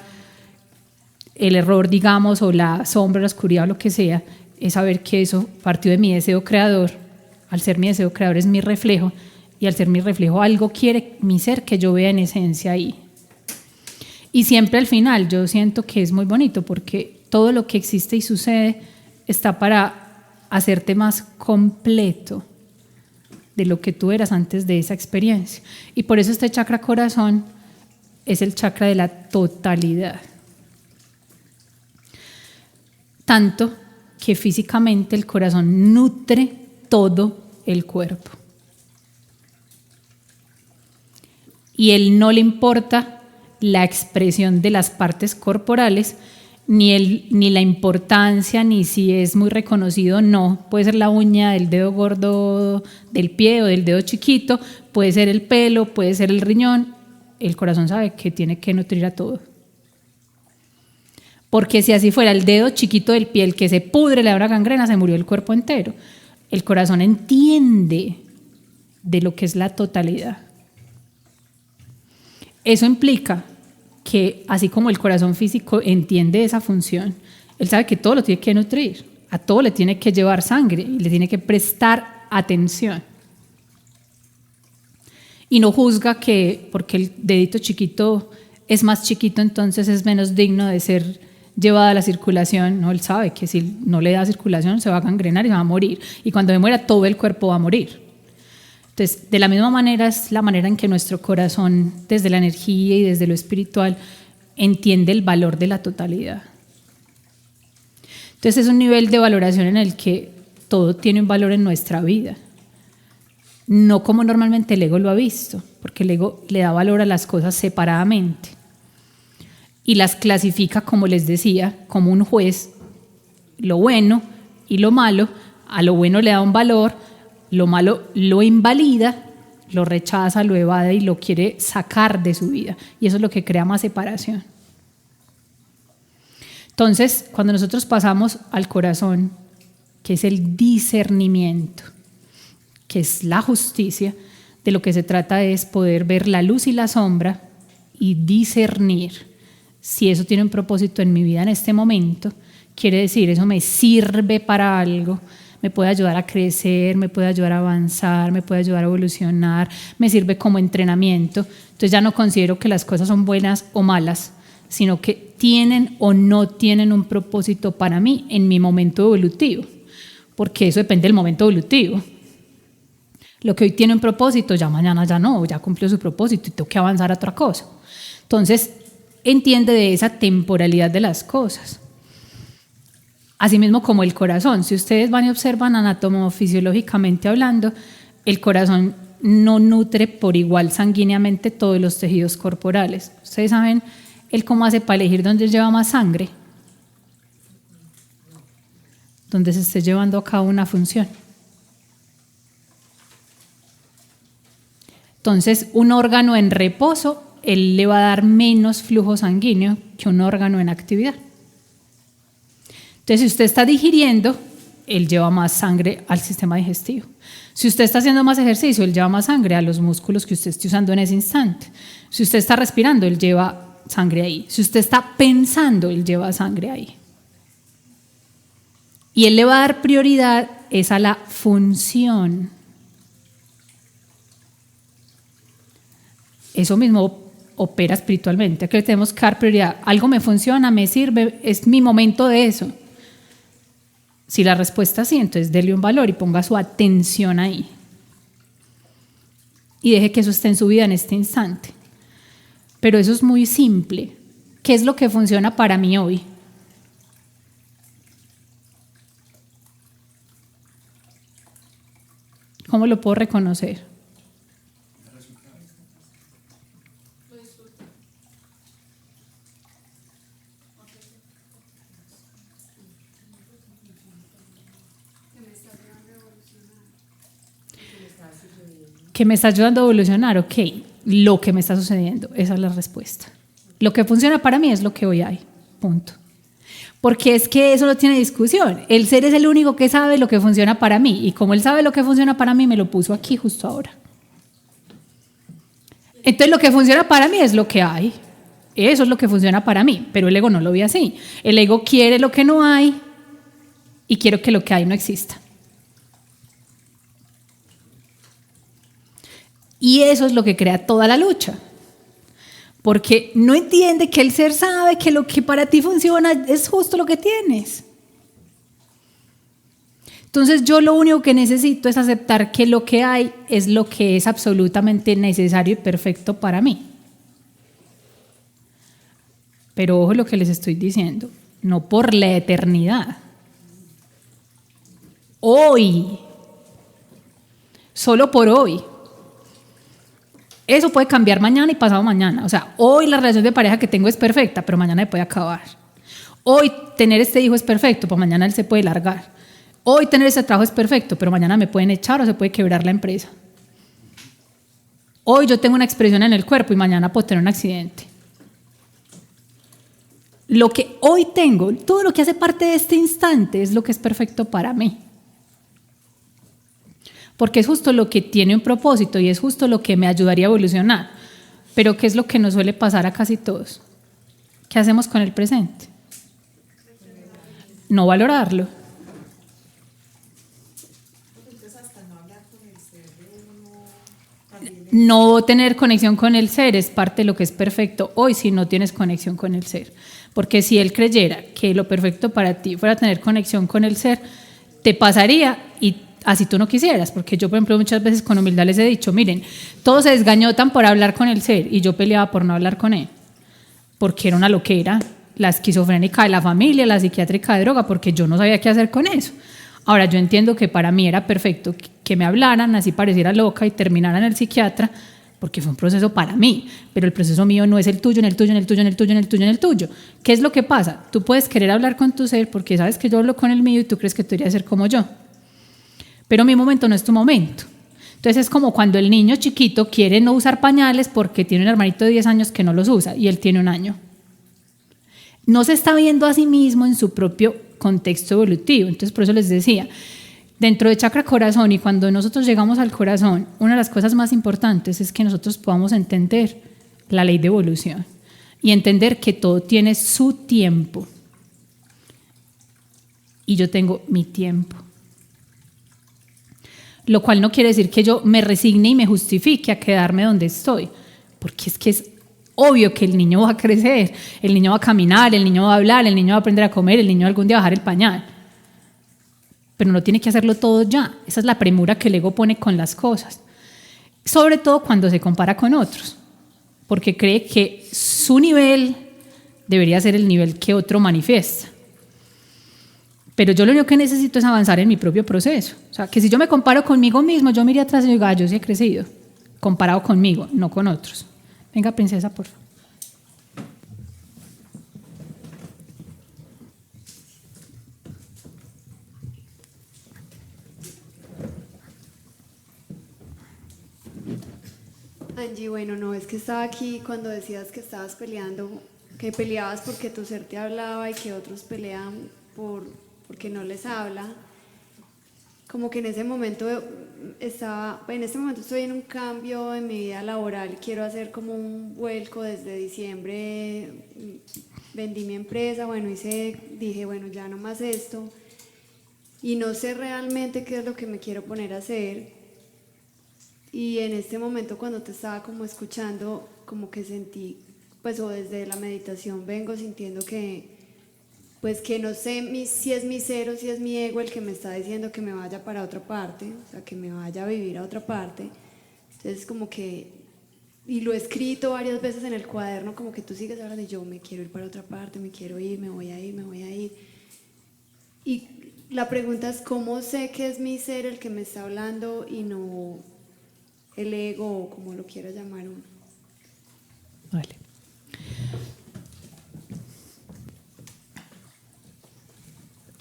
el error, digamos, o la sombra, la oscuridad o lo que sea, es saber que eso partió de mi deseo creador. Al ser mi deseo creador es mi reflejo, y al ser mi reflejo algo quiere mi ser que yo vea en esencia ahí. Y siempre al final yo siento que es muy bonito porque todo lo que existe y sucede está para hacerte más completo de lo que tú eras antes de esa experiencia. Y por eso este chakra corazón es el chakra de la totalidad. Tanto que físicamente el corazón nutre todo el cuerpo. Y él no le importa la expresión de las partes corporales, ni la importancia, ni si es muy reconocido o no. Puede ser la uña del dedo gordo del pie o del dedo chiquito, puede ser el pelo, puede ser el riñón. El corazón sabe que tiene que nutrir a todo. Porque si así fuera el dedo chiquito del pie, el que se pudre, le da una gangrena, se murió el cuerpo entero. El corazón entiende de lo que es la totalidad. Eso implica que así como el corazón físico entiende esa función, él sabe que todo lo tiene que nutrir, a todo le tiene que llevar sangre y le tiene que prestar atención. Y no juzga que porque el dedito chiquito es más chiquito, entonces es menos digno de ser llevada a la circulación. No, él sabe que si no le da circulación se va a gangrenar y se va a morir. Y cuando se muera todo el cuerpo va a morir. Entonces, de la misma manera es la manera en que nuestro corazón, desde la energía y desde lo espiritual, entiende el valor de la totalidad. Entonces es un nivel de valoración en el que todo tiene un valor en nuestra vida. No como normalmente el ego lo ha visto, porque el ego le da valor a las cosas separadamente y las clasifica, como les decía, como un juez, lo bueno y lo malo. A lo bueno le da un valor, lo malo lo invalida, lo rechaza, lo evade y lo quiere sacar de su vida. Y eso es lo que crea más separación. Entonces, cuando nosotros pasamos al corazón, que es el discernimiento, que es la justicia, de lo que se trata es poder ver la luz y la sombra y discernir si eso tiene un propósito en mi vida en este momento. Quiere decir, eso me sirve para algo, me puede ayudar a crecer, me puede ayudar a avanzar, me puede ayudar a evolucionar, me sirve como entrenamiento. Entonces ya no considero que las cosas son buenas o malas, sino que tienen o no tienen un propósito para mí en mi momento evolutivo, porque eso depende del momento evolutivo. Lo que hoy tiene un propósito, ya mañana ya no, ya cumplió su propósito y tengo que avanzar a otra cosa. Entonces, entiende de esa temporalidad de las cosas. Asimismo como el corazón, si ustedes van y observan anatomofisiológicamente hablando, el corazón no nutre por igual sanguíneamente todos los tejidos corporales. Ustedes saben él cómo hace para elegir dónde lleva más sangre, donde se esté llevando a cabo una función. Entonces, un órgano en reposo, él le va a dar menos flujo sanguíneo que un órgano en actividad. Entonces, si usted está digiriendo, él lleva más sangre al sistema digestivo. Si usted está haciendo más ejercicio, él lleva más sangre a los músculos que usted esté usando en ese instante. Si usted está respirando, él lleva sangre ahí. Si usted está pensando, él lleva sangre ahí. Y él le va a dar prioridad es a la función. Eso mismo opera espiritualmente. Aquí le tenemos que dar prioridad. Algo me funciona, me sirve, es mi momento de eso. Si la respuesta es sí, entonces déle un valor y ponga su atención ahí. Y deje que eso esté en su vida en este instante. Pero eso es muy simple. ¿Qué es lo que funciona para mí hoy? ¿Cómo lo puedo reconocer? ¿Que me está ayudando a evolucionar? Ok, lo que me está sucediendo, esa es la respuesta. Lo que funciona para mí es lo que hoy hay, punto. Porque es que eso no tiene discusión. El ser es el único que sabe lo que funciona para mí, y como él sabe lo que funciona para mí, me lo puso aquí justo ahora. Entonces lo que funciona para mí es lo que hay. Eso es lo que funciona para mí, pero el ego no lo ve así. El ego quiere lo que no hay y quiero que lo que hay no exista. Y eso es lo que crea toda la lucha. Porque no entiende que el ser sabe que lo que para ti funciona es justo lo que tienes. Entonces yo lo único que necesito es aceptar que lo que hay es lo que es absolutamente necesario y perfecto para mí. Pero ojo lo que les estoy diciendo, no por la eternidad. Hoy, solo por hoy. Eso puede cambiar mañana y pasado mañana. O sea, hoy la relación de pareja que tengo es perfecta, pero mañana se puede acabar. Hoy tener este hijo es perfecto, pero mañana él se puede largar. Hoy tener ese trabajo es perfecto, pero mañana me pueden echar o se puede quebrar la empresa. Hoy yo tengo una expresión en el cuerpo y mañana puedo tener un accidente. Lo que hoy tengo, todo lo que hace parte de este instante es lo que es perfecto para mí. Porque es justo lo que tiene un propósito y es justo lo que me ayudaría a evolucionar. Pero ¿qué es lo que nos suele pasar a casi todos? ¿Qué hacemos con el presente? No valorarlo. No tener conexión con el ser es parte de lo que es perfecto hoy si no tienes conexión con el ser. Porque si él creyera que lo perfecto para ti fuera tener conexión con el ser, te pasaría y así tú no quisieras. Porque yo, por ejemplo, muchas veces con humildad les he dicho, miren, todos se desgañotan por hablar con el ser y yo peleaba por no hablar con él. Porque era una loquera, la esquizofrénica de la familia, la psiquiátrica de droga, porque yo no sabía qué hacer con eso. Ahora yo entiendo que para mí era perfecto que me hablaran, así pareciera loca y terminara en el psiquiatra, porque fue un proceso para mí, pero el proceso mío no es el tuyo, en el tuyo, en el tuyo, en el tuyo, en el tuyo, en el tuyo. ¿Qué es lo que pasa? Tú puedes querer hablar con tu ser porque sabes que yo hablo con el mío y tú crees que tú deberías ser como yo. Pero mi momento no es tu momento. Entonces es como cuando el niño chiquito quiere no usar pañales porque tiene un hermanito de 10 años que no los usa y él tiene 1 año. No se está viendo a sí mismo en su propio contexto evolutivo. Entonces por eso les decía, dentro de chakra corazón y cuando nosotros llegamos al corazón, una de las cosas más importantes es que nosotros podamos entender la ley de evolución y entender que todo tiene su tiempo y yo tengo mi tiempo. Lo cual no quiere decir que yo me resigne y me justifique a quedarme donde estoy, porque es que es obvio que el niño va a crecer, el niño va a caminar, el niño va a hablar, el niño va a aprender a comer, el niño algún día va a bajar el pañal. Pero no tiene que hacerlo todo ya. Esa es la premura que el ego pone con las cosas. Sobre todo cuando se compara con otros, porque cree que su nivel debería ser el nivel que otro manifiesta. Pero yo lo único que necesito es avanzar en mi propio proceso. O sea, que si yo me comparo conmigo mismo, yo me iría atrás y digo, yo sí he crecido, comparado conmigo, no con otros. Venga, princesa, por favor. Angie, bueno, no, es que estaba aquí cuando decías que estabas peleando, que peleabas porque tu ser te hablaba y que otros pelean porque no les habla. Como que en ese momento estoy en un cambio en mi vida laboral, quiero hacer como un vuelco desde diciembre, vendí mi empresa, bueno, dije, bueno, ya no más esto, y no sé realmente qué es lo que me quiero poner a hacer. Y en este momento cuando te estaba como escuchando, como que sentí, pues o desde la meditación vengo sintiendo que, pues que no sé si es mi ser o si es mi ego el que me está diciendo que me vaya para otra parte, o sea, que me vaya a vivir a otra parte. Entonces como que, y lo he escrito varias veces en el cuaderno, como que tú sigues hablando y yo me quiero ir para otra parte, me quiero ir, me voy a ir, me voy a ir. Y la pregunta es, ¿cómo sé que es mi ser el que me está hablando y no el ego o como lo quiera llamar uno? Vale.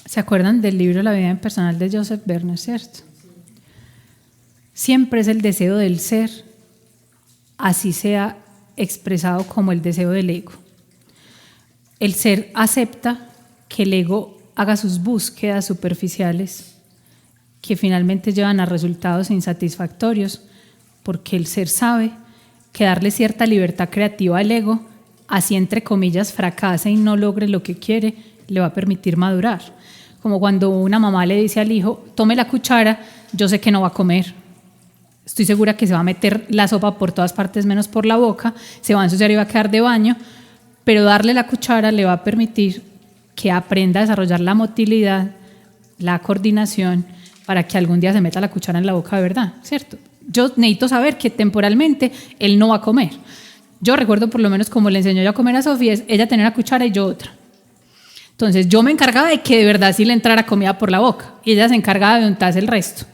¿Se acuerdan del libro La vida impersonal de Joseph Werner, cierto? siempre es el deseo del ser, así sea expresado como el deseo del ego. El ser acepta que el ego haga sus búsquedas superficiales que finalmente llevan a resultados insatisfactorios, porque el ser sabe que darle cierta libertad creativa al ego, así entre comillas fracase y no logre lo que quiere, le va a permitir madurar. Como cuando una mamá le dice al hijo, tome la cuchara, yo sé que no va a comer. Estoy segura que se va a meter la sopa por todas partes menos por la boca, se va a ensuciar y va a quedar de baño, pero darle la cuchara le va a permitir que aprenda a desarrollar la motilidad, la coordinación, para que algún día se meta la cuchara en la boca de verdad, ¿cierto? Yo necesito saber que temporalmente él no va a comer. Yo recuerdo por lo menos como le enseñó yo a comer a Sofía, es ella tenía una cuchara y yo otra. Entonces yo me encargaba de que de verdad sí le entrara comida por la boca y ella se encargaba de untarse el resto.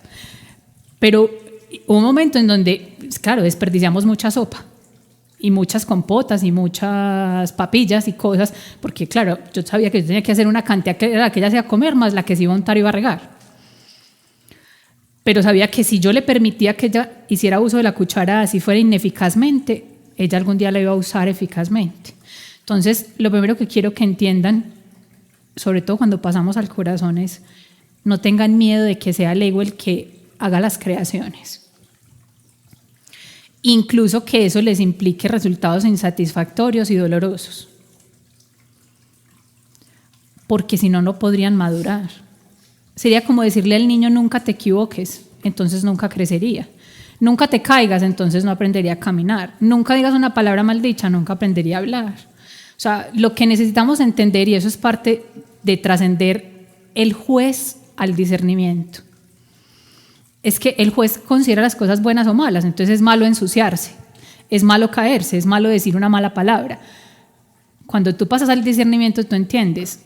Pero hubo un momento en donde, claro, desperdiciamos mucha sopa y muchas compotas y muchas papillas y cosas, porque claro, yo sabía que yo tenía que hacer una cantidad que era la que ella se iba a comer más la que se iba a untar y iba a regar. Pero sabía que si yo le permitía que ella hiciera uso de la cuchara así fuera ineficazmente, ella algún día la iba a usar eficazmente. Entonces, lo primero que quiero que entiendan, sobre todo cuando pasamos al corazón, es no tengan miedo de que sea el ego el que haga las creaciones. Incluso que eso les implique resultados insatisfactorios y dolorosos. Porque si no, no podrían madurar. Sería como decirle al niño, nunca te equivoques, entonces nunca crecería. Nunca te caigas, entonces no aprendería a caminar. Nunca digas una palabra maldicha, nunca aprendería a hablar. O sea, lo que necesitamos entender, y eso es parte de trascender el juez al discernimiento, es que el juez considera las cosas buenas o malas, entonces es malo ensuciarse, es malo caerse, es malo decir una mala palabra. Cuando tú pasas al discernimiento, tú entiendes,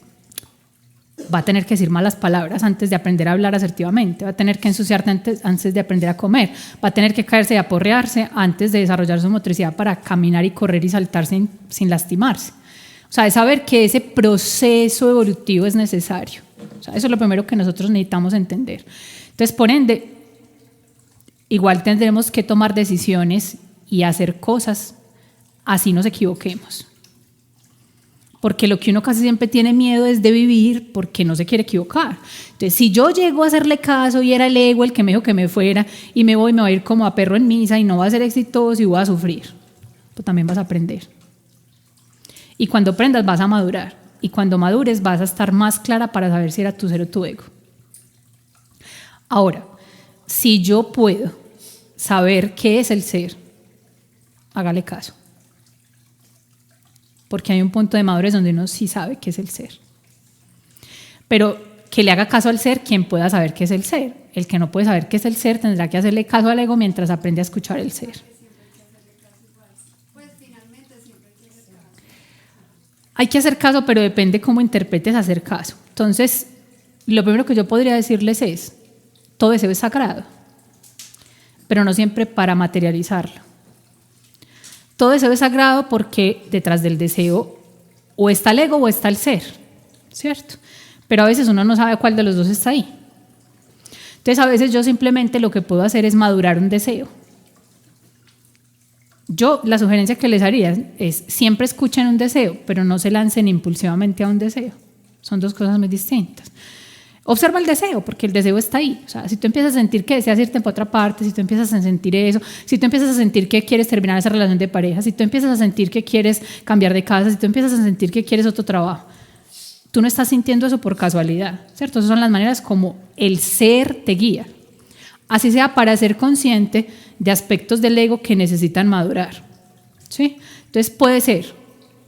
va a tener que decir malas palabras antes de aprender a hablar asertivamente, va a tener que ensuciarse antes de aprender a comer, va a tener que caerse y aporrearse antes de desarrollar su motricidad para caminar y correr y saltar sin lastimarse. O sea, es saber que ese proceso evolutivo es necesario. O sea, eso es lo primero que nosotros necesitamos entender. Entonces, por ende, igual tendremos que tomar decisiones y hacer cosas así nos equivoquemos. Porque lo que uno casi siempre tiene miedo es de vivir porque no se quiere equivocar. Entonces, si yo llego a hacerle caso y era el ego el que me dijo que me fuera y me voy a ir como a perro en misa y no va a ser exitoso y voy a sufrir, pues también vas a aprender. Y cuando aprendas vas a madurar. Y cuando madures vas a estar más clara para saber si era tu ser o tu ego. Ahora, si yo puedo saber qué es el ser, hágale caso. Porque hay un punto de madurez donde uno sí sabe qué es el ser. Pero que le haga caso al ser quien pueda saber qué es el ser. El que no puede saber qué es el ser tendrá que hacerle caso al ego mientras aprende a escuchar el ser. Hay que hacer caso, pero depende cómo interpretes hacer caso. Entonces, lo primero que yo podría decirles es, todo deseo es sagrado, pero no siempre para materializarlo. Todo deseo es sagrado porque detrás del deseo o está el ego o está el ser, ¿cierto? Pero a veces uno no sabe cuál de los dos está ahí. Entonces a veces yo simplemente lo que puedo hacer es madurar un deseo. Yo la sugerencia que les haría es siempre escuchen un deseo, pero no se lancen impulsivamente a un deseo. Son dos cosas muy distintas. Observa el deseo, porque el deseo está ahí. O sea, si tú empiezas a sentir que deseas irte para otra parte, si tú empiezas a sentir eso, si tú empiezas a sentir que quieres terminar esa relación de pareja, si tú empiezas a sentir que quieres cambiar de casa, si tú empiezas a sentir que quieres otro trabajo, tú no estás sintiendo eso por casualidad, ¿cierto? Esas son las maneras como el ser te guía. Así sea para ser consciente de aspectos del ego que necesitan madurar, ¿sí? Entonces puede ser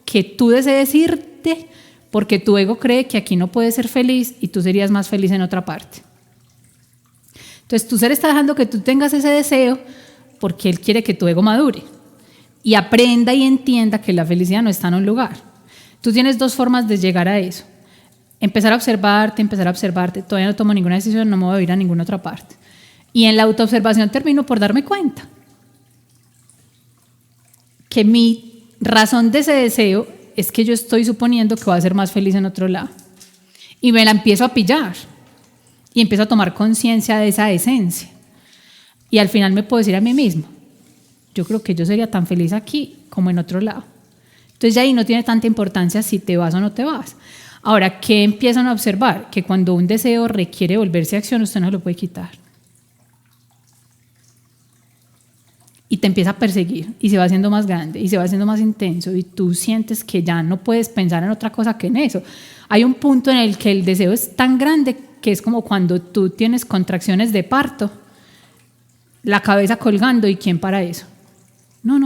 que tú desees irte porque tu ego cree que aquí no puedes ser feliz y tú serías más feliz en otra parte. Entonces tu ser está dejando que tú tengas ese deseo porque él quiere que tu ego madure y aprenda y entienda que la felicidad no está en un lugar. Tú tienes dos formas de llegar a eso. Empezar a observarte, todavía no tomo ninguna decisión, no me voy a ir a ninguna otra parte. Y en la autoobservación termino por darme cuenta que mi razón de ese deseo es que yo estoy suponiendo que voy a ser más feliz en otro lado. Y me la empiezo a pillar y empiezo a tomar conciencia de esa esencia. Y al final me puedo decir a mí mismo, yo creo que yo sería tan feliz aquí como en otro lado. Entonces ya ahí no tiene tanta importancia si te vas o no te vas. Ahora, ¿qué empiezan a observar? Que cuando un deseo requiere volverse a acción, usted no lo puede quitar. Y te empieza a perseguir y se va haciendo más grande y se va haciendo más intenso y tú sientes que ya no puedes pensar en otra cosa que en eso. Hay un punto en el que el deseo es tan grande que es como cuando tú tienes contracciones de parto, la cabeza colgando, ¿y quién para eso? No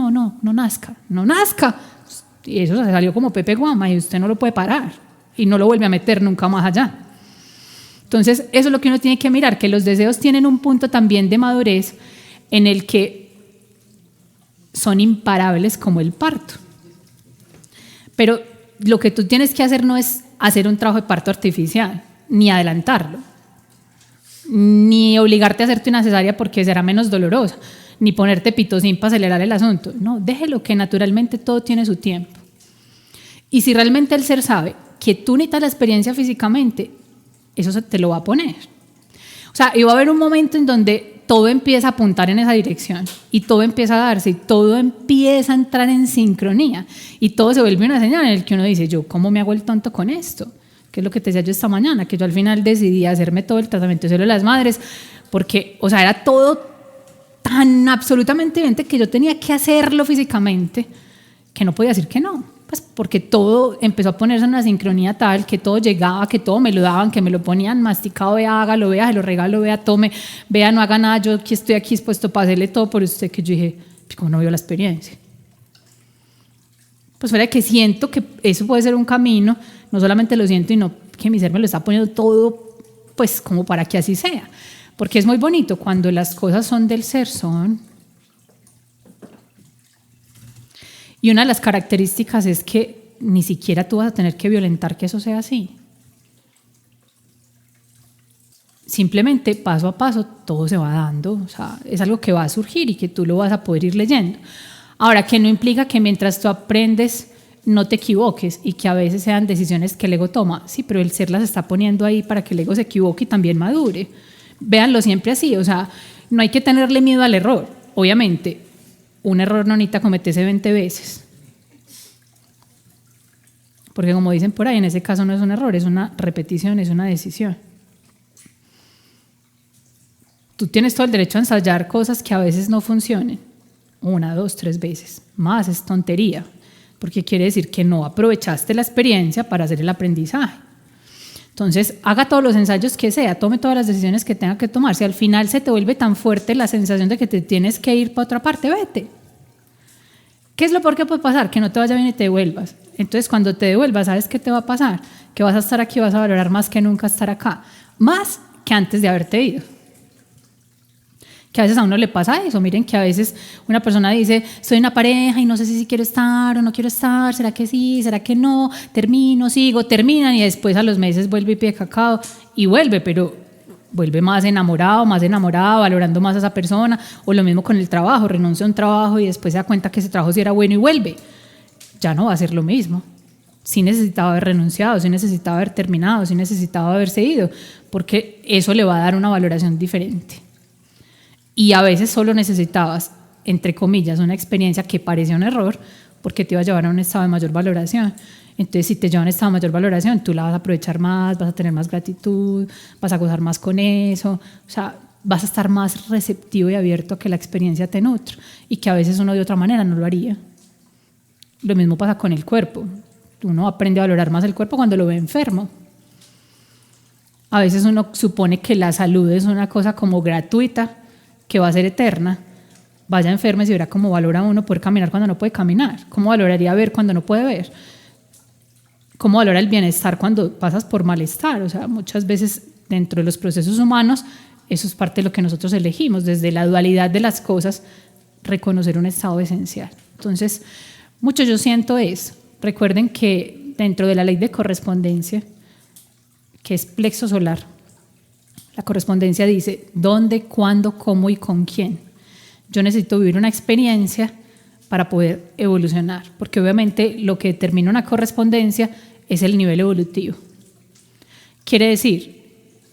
nazca. Y eso se salió como Pepe Guama y usted no lo puede parar y no lo vuelve a meter nunca más allá. Entonces eso es lo que uno tiene que mirar, que los deseos tienen un punto también de madurez en el que son imparables como el parto. Pero lo que tú tienes que hacer no es hacer un trabajo de parto artificial, ni adelantarlo, ni obligarte a hacerte una cesárea porque será menos dolorosa, ni ponerte pitocin para acelerar el asunto. No, déjelo que naturalmente todo tiene su tiempo. Y si realmente el ser sabe que tú necesitas la experiencia físicamente, eso se te lo va a poner. O sea, y va a haber un momento en donde todo empieza a apuntar en esa dirección y todo empieza a darse y todo empieza a entrar en sincronía y todo se vuelve una señal en el que uno dice, yo ¿cómo me hago el tonto con esto? Que es lo que te decía yo esta mañana, que yo al final decidí hacerme todo el tratamiento de células de las madres porque, o sea, era todo tan absolutamente evidente que yo tenía que hacerlo físicamente que no podía decir que no. Pues porque todo empezó a ponerse en una sincronía tal que todo llegaba, que todo me lo daban, que me lo ponían masticado, vea, hágalo, vea, se lo regalo, vea, tome, vea, no haga nada, yo aquí estoy aquí dispuesto para hacerle todo por usted, que yo dije, ¿cómo no vio la experiencia? Pues fuera que siento que eso puede ser un camino, no solamente lo siento, sino que mi ser me lo está poniendo todo, pues como para que así sea, porque es muy bonito cuando las cosas son del ser, son. Y una de las características es que ni siquiera tú vas a tener que violentar que eso sea así. Simplemente paso a paso todo se va dando, o sea, es algo que va a surgir y que tú lo vas a poder ir leyendo. Ahora, que no implica que mientras tú aprendes no te equivoques y que a veces sean decisiones que el ego toma, sí, pero el ser las está poniendo ahí para que el ego se equivoque y también madure. Véanlo siempre así, o sea, no hay que tenerle miedo al error, obviamente. Un error no necesita cometerse 20 veces. Porque como dicen por ahí, en ese caso no es un error, es una repetición, es una decisión. Tú tienes todo el derecho a ensayar cosas que a veces no funcionen. 1, 2, 3 veces. Más es tontería, porque quiere decir que no aprovechaste la experiencia para hacer el aprendizaje. Entonces, haga todos los ensayos que sea, tome todas las decisiones que tenga que tomar. Si al final se te vuelve tan fuerte la sensación de que te tienes que ir para otra parte, vete. ¿Qué es lo peor que puede pasar? Que no te vaya bien y te devuelvas. Entonces, cuando te devuelvas, ¿sabes qué te va a pasar? Que vas a estar aquí, vas a valorar más que nunca estar acá. Más que antes de haberte ido. Que a veces a uno le pasa eso. Miren que a veces una persona dice, soy una pareja y no sé si quiero estar o no quiero estar, ¿será que sí? ¿Será que no? Termino, sigo, terminan y después a los meses vuelve y pide cacao y vuelve, pero vuelve más enamorado, valorando más a esa persona, o lo mismo con el trabajo, renuncia a un trabajo y después se da cuenta que ese trabajo sí era bueno y vuelve. Ya no va a ser lo mismo. Sí necesitaba haber renunciado, sí necesitaba haber terminado, sí necesitaba haberse ido, porque eso le va a dar una valoración diferente. Y a veces solo necesitabas, entre comillas, una experiencia que parecía un error porque te iba a llevar a un estado de mayor valoración. Entonces, si te lleva a un estado de mayor valoración, tú la vas a aprovechar más, vas a tener más gratitud, vas a gozar más con eso, o sea, vas a estar más receptivo y abierto a que la experiencia te nutra y que a veces uno de otra manera no lo haría. Lo mismo pasa con el cuerpo. Uno aprende a valorar más el cuerpo cuando lo ve enfermo. A veces uno supone que la salud es una cosa como gratuita, que va a ser eterna. Vaya enfermo y verá cómo valora uno poder caminar cuando no puede caminar, cómo valoraría ver cuando no puede ver, cómo valora el bienestar cuando pasas por malestar. O sea, muchas veces dentro de los procesos humanos eso es parte de lo que nosotros elegimos, desde la dualidad de las cosas, reconocer un estado esencial. Entonces, mucho yo siento es, recuerden que dentro de la ley de correspondencia, que es plexo solar, la correspondencia dice dónde, cuándo, cómo y con quién. Yo necesito vivir una experiencia para poder evolucionar, porque obviamente lo que determina una correspondencia es el nivel evolutivo. Quiere decir,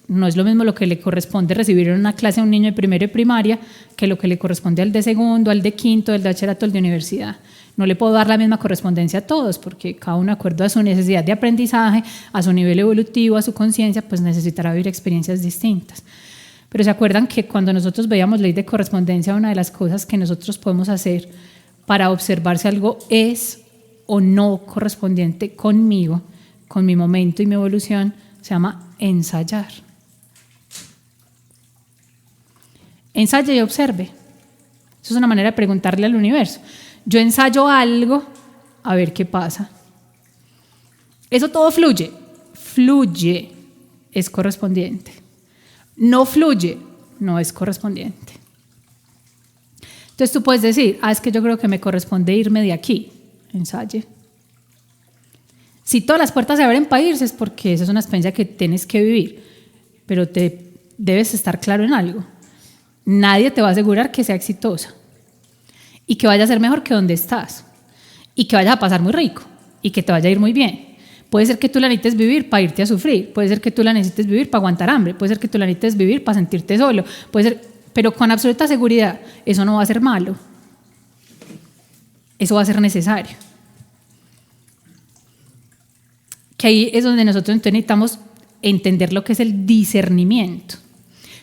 no es lo mismo lo que le corresponde recibir en una clase a un niño de primero de primaria que lo que le corresponde al de segundo, al de quinto, al de bachillerato, al de universidad. No le puedo dar la misma correspondencia a todos porque cada uno, de acuerdo a su necesidad de aprendizaje, a su nivel evolutivo, a su conciencia, pues necesitará vivir experiencias distintas. Pero ¿se acuerdan que cuando nosotros veíamos ley de correspondencia, una de las cosas que nosotros podemos hacer para observar si algo es o no correspondiente conmigo, con mi momento y mi evolución, se llama ensayar? Ensaye y observe. Eso es una manera de preguntarle al universo. Yo ensayo algo, a ver qué pasa. Eso todo fluye. Fluye, es correspondiente. No fluye, no es correspondiente. Entonces tú puedes decir, es que yo creo que me corresponde irme de aquí. Ensaye. Si todas las puertas se abren para irse es porque esa es una experiencia que tienes que vivir, pero te debes estar claro en algo. Nadie te va a asegurar que sea exitosa y que vaya a ser mejor que donde estás y que vayas a pasar muy rico y que te vaya a ir muy bien. Puede ser que tú la necesites vivir para irte a sufrir, puede ser que tú la necesites vivir para aguantar hambre, puede ser que tú la necesites vivir para sentirte solo, puede ser, pero con absoluta seguridad eso no va a ser malo, eso va a ser necesario. Que ahí es donde nosotros entonces necesitamos entender lo que es el discernimiento.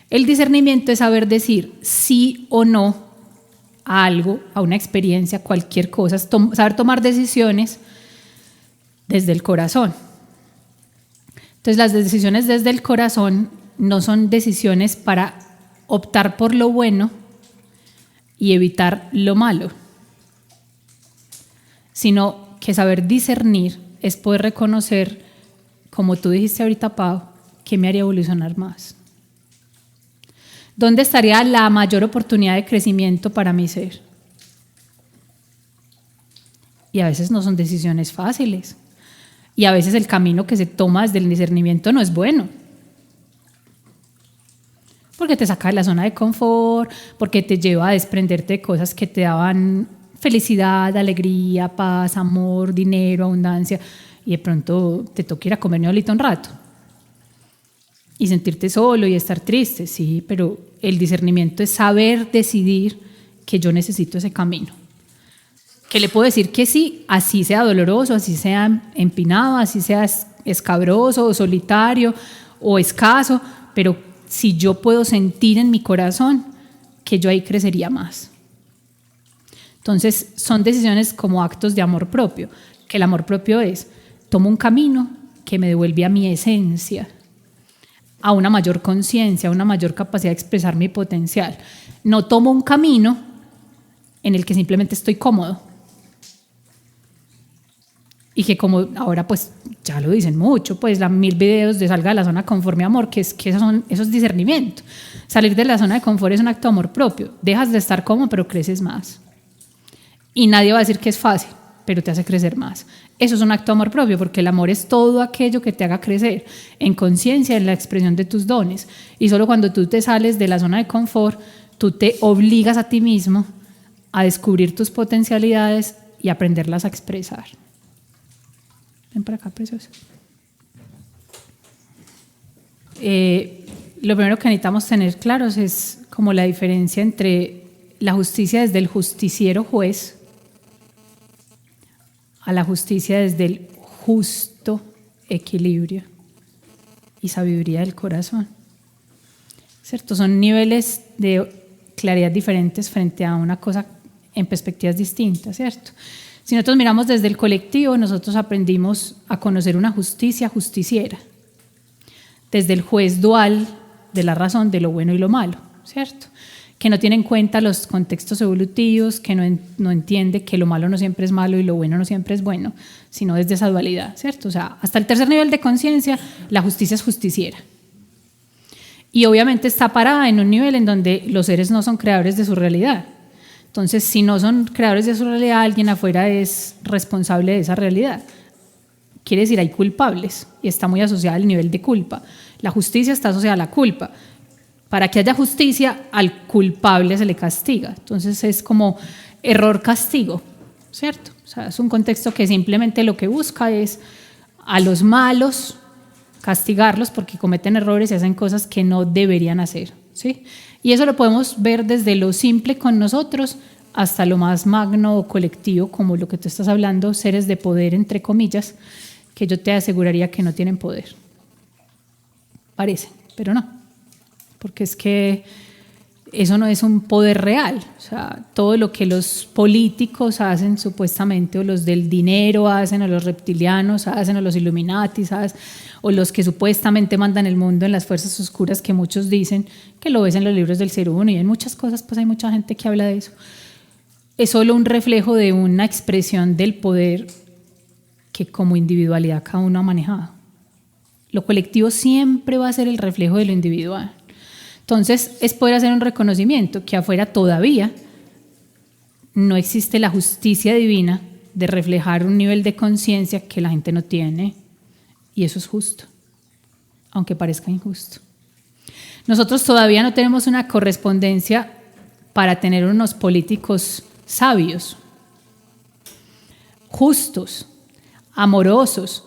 El discernimiento es saber decir sí o no a algo, a una experiencia, cualquier cosa, saber tomar decisiones desde el corazón. Entonces las decisiones desde el corazón no son decisiones para optar por lo bueno y evitar lo malo, sino que saber discernir es poder reconocer, como tú dijiste ahorita, Pau, qué me haría evolucionar más. ¿Dónde estaría la mayor oportunidad de crecimiento para mi ser? Y a veces no son decisiones fáciles. Y a veces el camino que se toma desde el discernimiento no es bueno. Porque te saca de la zona de confort, porque te lleva a desprenderte de cosas que te daban felicidad, alegría, paz, amor, dinero, abundancia, y de pronto te toca ir a comer ñolito un rato y sentirte solo y estar triste, sí, pero el discernimiento es saber decidir que yo necesito ese camino, que le puedo decir que sí, así sea doloroso, así sea empinado, así sea escabroso o solitario o escaso, pero si yo puedo sentir en mi corazón que yo ahí crecería más. Entonces son decisiones como actos de amor propio, que el amor propio es, tomo un camino que me devuelve a mi esencia, a una mayor conciencia, a una mayor capacidad de expresar mi potencial. No tomo un camino en el que simplemente estoy cómodo y que, como ahora pues ya lo dicen mucho, pues 1000 videos de salga de la zona de confort, mi amor, que eso es discernimiento. Salir de la zona de confort es un acto de amor propio, dejas de estar cómodo pero creces más. Y nadie va a decir que es fácil, pero te hace crecer más. Eso es un acto de amor propio, porque el amor es todo aquello que te haga crecer en conciencia, en la expresión de tus dones. Y solo cuando tú te sales de la zona de confort, tú te obligas a ti mismo a descubrir tus potencialidades y aprenderlas a expresar. Ven para acá, preciosa. Lo primero que necesitamos tener claros es como la diferencia entre la justicia desde el justiciero juez a la justicia desde el justo equilibrio y sabiduría del corazón. ¿Cierto? Son niveles de claridad diferentes frente a una cosa en perspectivas distintas, ¿cierto? Si nosotros miramos desde el colectivo, nosotros aprendimos a conocer una justicia justiciera, desde el juez dual de la razón de lo bueno y lo malo, ¿cierto? Que no tiene en cuenta los contextos evolutivos, que no entiende que lo malo no siempre es malo y lo bueno no siempre es bueno, sino desde esa dualidad, ¿cierto? O sea, hasta el tercer nivel de conciencia, la justicia es justiciera. Y obviamente está parada en un nivel en donde los seres no son creadores de su realidad. Entonces, si no son creadores de su realidad, alguien afuera es responsable de esa realidad. Quiere decir, hay culpables y está muy asociada al nivel de culpa. La justicia está asociada a la culpa. Para que haya justicia, al culpable se le castiga. Entonces es como error-castigo, ¿cierto? O sea, es un contexto que simplemente lo que busca es a los malos castigarlos porque cometen errores y hacen cosas que no deberían hacer, ¿sí? Y eso lo podemos ver desde lo simple con nosotros hasta lo más magno o colectivo, como lo que tú estás hablando, seres de poder, entre comillas, que yo te aseguraría que no tienen poder. Parece, pero no, porque es que eso no es un poder real. O sea, todo lo que los políticos hacen supuestamente, o los del dinero hacen, o los reptilianos hacen, o los Illuminatis hacen, o los que supuestamente mandan el mundo en las fuerzas oscuras, que muchos dicen que lo ves en los libros del ser humano y en muchas cosas, pues hay mucha gente que habla de eso. Es solo un reflejo de una expresión del poder que como individualidad cada uno ha manejado. Lo colectivo siempre va a ser el reflejo de lo individual. Entonces, es poder hacer un reconocimiento que afuera todavía no existe la justicia divina de reflejar un nivel de conciencia que la gente no tiene, y eso es justo, aunque parezca injusto. Nosotros todavía no tenemos una correspondencia para tener unos políticos sabios, justos, amorosos,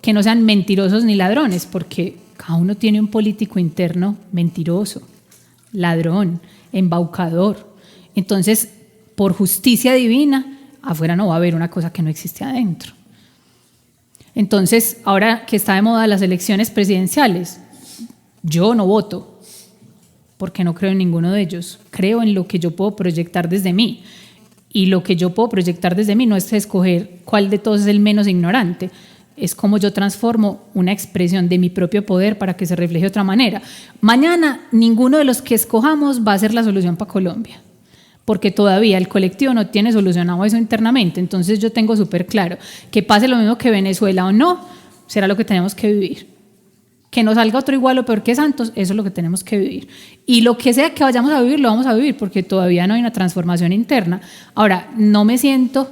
que no sean mentirosos ni ladrones, porque cada uno tiene un político interno mentiroso, ladrón, embaucador. Entonces, por justicia divina, afuera no va a haber una cosa que no existe adentro. Entonces, ahora que está de moda las elecciones presidenciales, yo no voto, porque no creo en ninguno de ellos. Creo en lo que yo puedo proyectar desde mí. Y lo que yo puedo proyectar desde mí no es escoger cuál de todos es el menos ignorante, es cómo yo transformo una expresión de mi propio poder para que se refleje de otra manera. Mañana ninguno de los que escojamos va a ser la solución para Colombia, porque todavía el colectivo no tiene solucionado eso internamente. Entonces yo tengo súper claro que pase lo mismo que Venezuela o no, será lo que tenemos que vivir. Que nos salga otro igual o peor que Santos, eso es lo que tenemos que vivir. Y lo que sea que vayamos a vivir, lo vamos a vivir, porque todavía no hay una transformación interna. Ahora, no me siento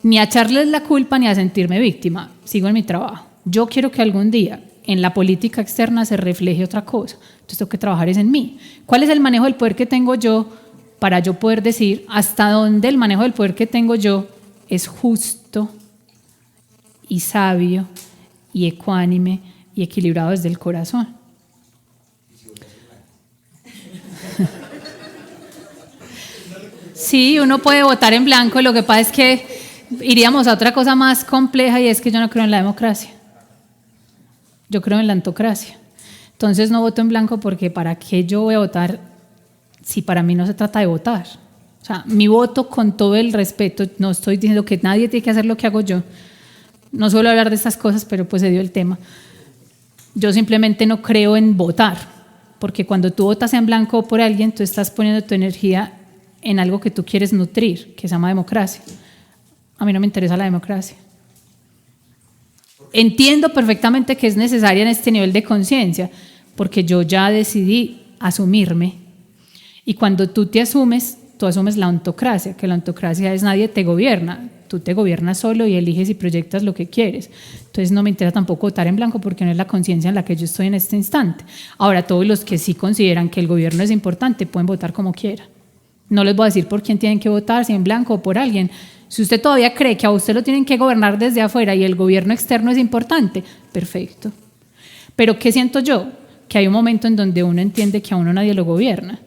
ni a echarles la culpa ni a sentirme víctima, sigo en mi trabajo. Yo quiero que algún día en la política externa se refleje otra cosa, entonces tengo que trabajar es en mí. ¿Cuál es el manejo del poder que tengo yo para yo poder decir hasta dónde el manejo del poder que tengo yo es justo y sabio y ecuánime y equilibrado desde el corazón? Sí, uno puede votar en blanco, lo que pasa es que iríamos a otra cosa más compleja, y es que yo no creo en la democracia, yo creo en la antocracia. Entonces no voto en blanco porque ¿para qué yo voy a votar si para mí no se trata de votar? O sea, mi voto, con todo el respeto, no estoy diciendo que nadie tiene que hacer lo que hago yo, no suelo hablar de estas cosas, pero pues se dio el tema. Yo simplemente no creo en votar, porque cuando tú votas en blanco por alguien, tú estás poniendo tu energía en algo que tú quieres nutrir, que se llama democracia. A mí no me interesa la democracia. Entiendo perfectamente que es necesaria en este nivel de conciencia, porque yo ya decidí asumirme, y cuando tú te asumes, tú asumes la ontocracia, que la ontocracia es nadie te gobierna, tú te gobiernas solo y eliges y proyectas lo que quieres. Entonces no me interesa tampoco votar en blanco, porque no es la conciencia en la que yo estoy en este instante. Ahora, todos los que sí consideran que el gobierno es importante pueden votar como quieran. No les voy a decir por quién tienen que votar, si en blanco o por alguien. Si usted todavía cree que a usted lo tienen que gobernar desde afuera y el gobierno externo es importante, perfecto. Pero ¿qué siento yo? Que hay un momento en donde uno entiende que a uno nadie lo gobierna.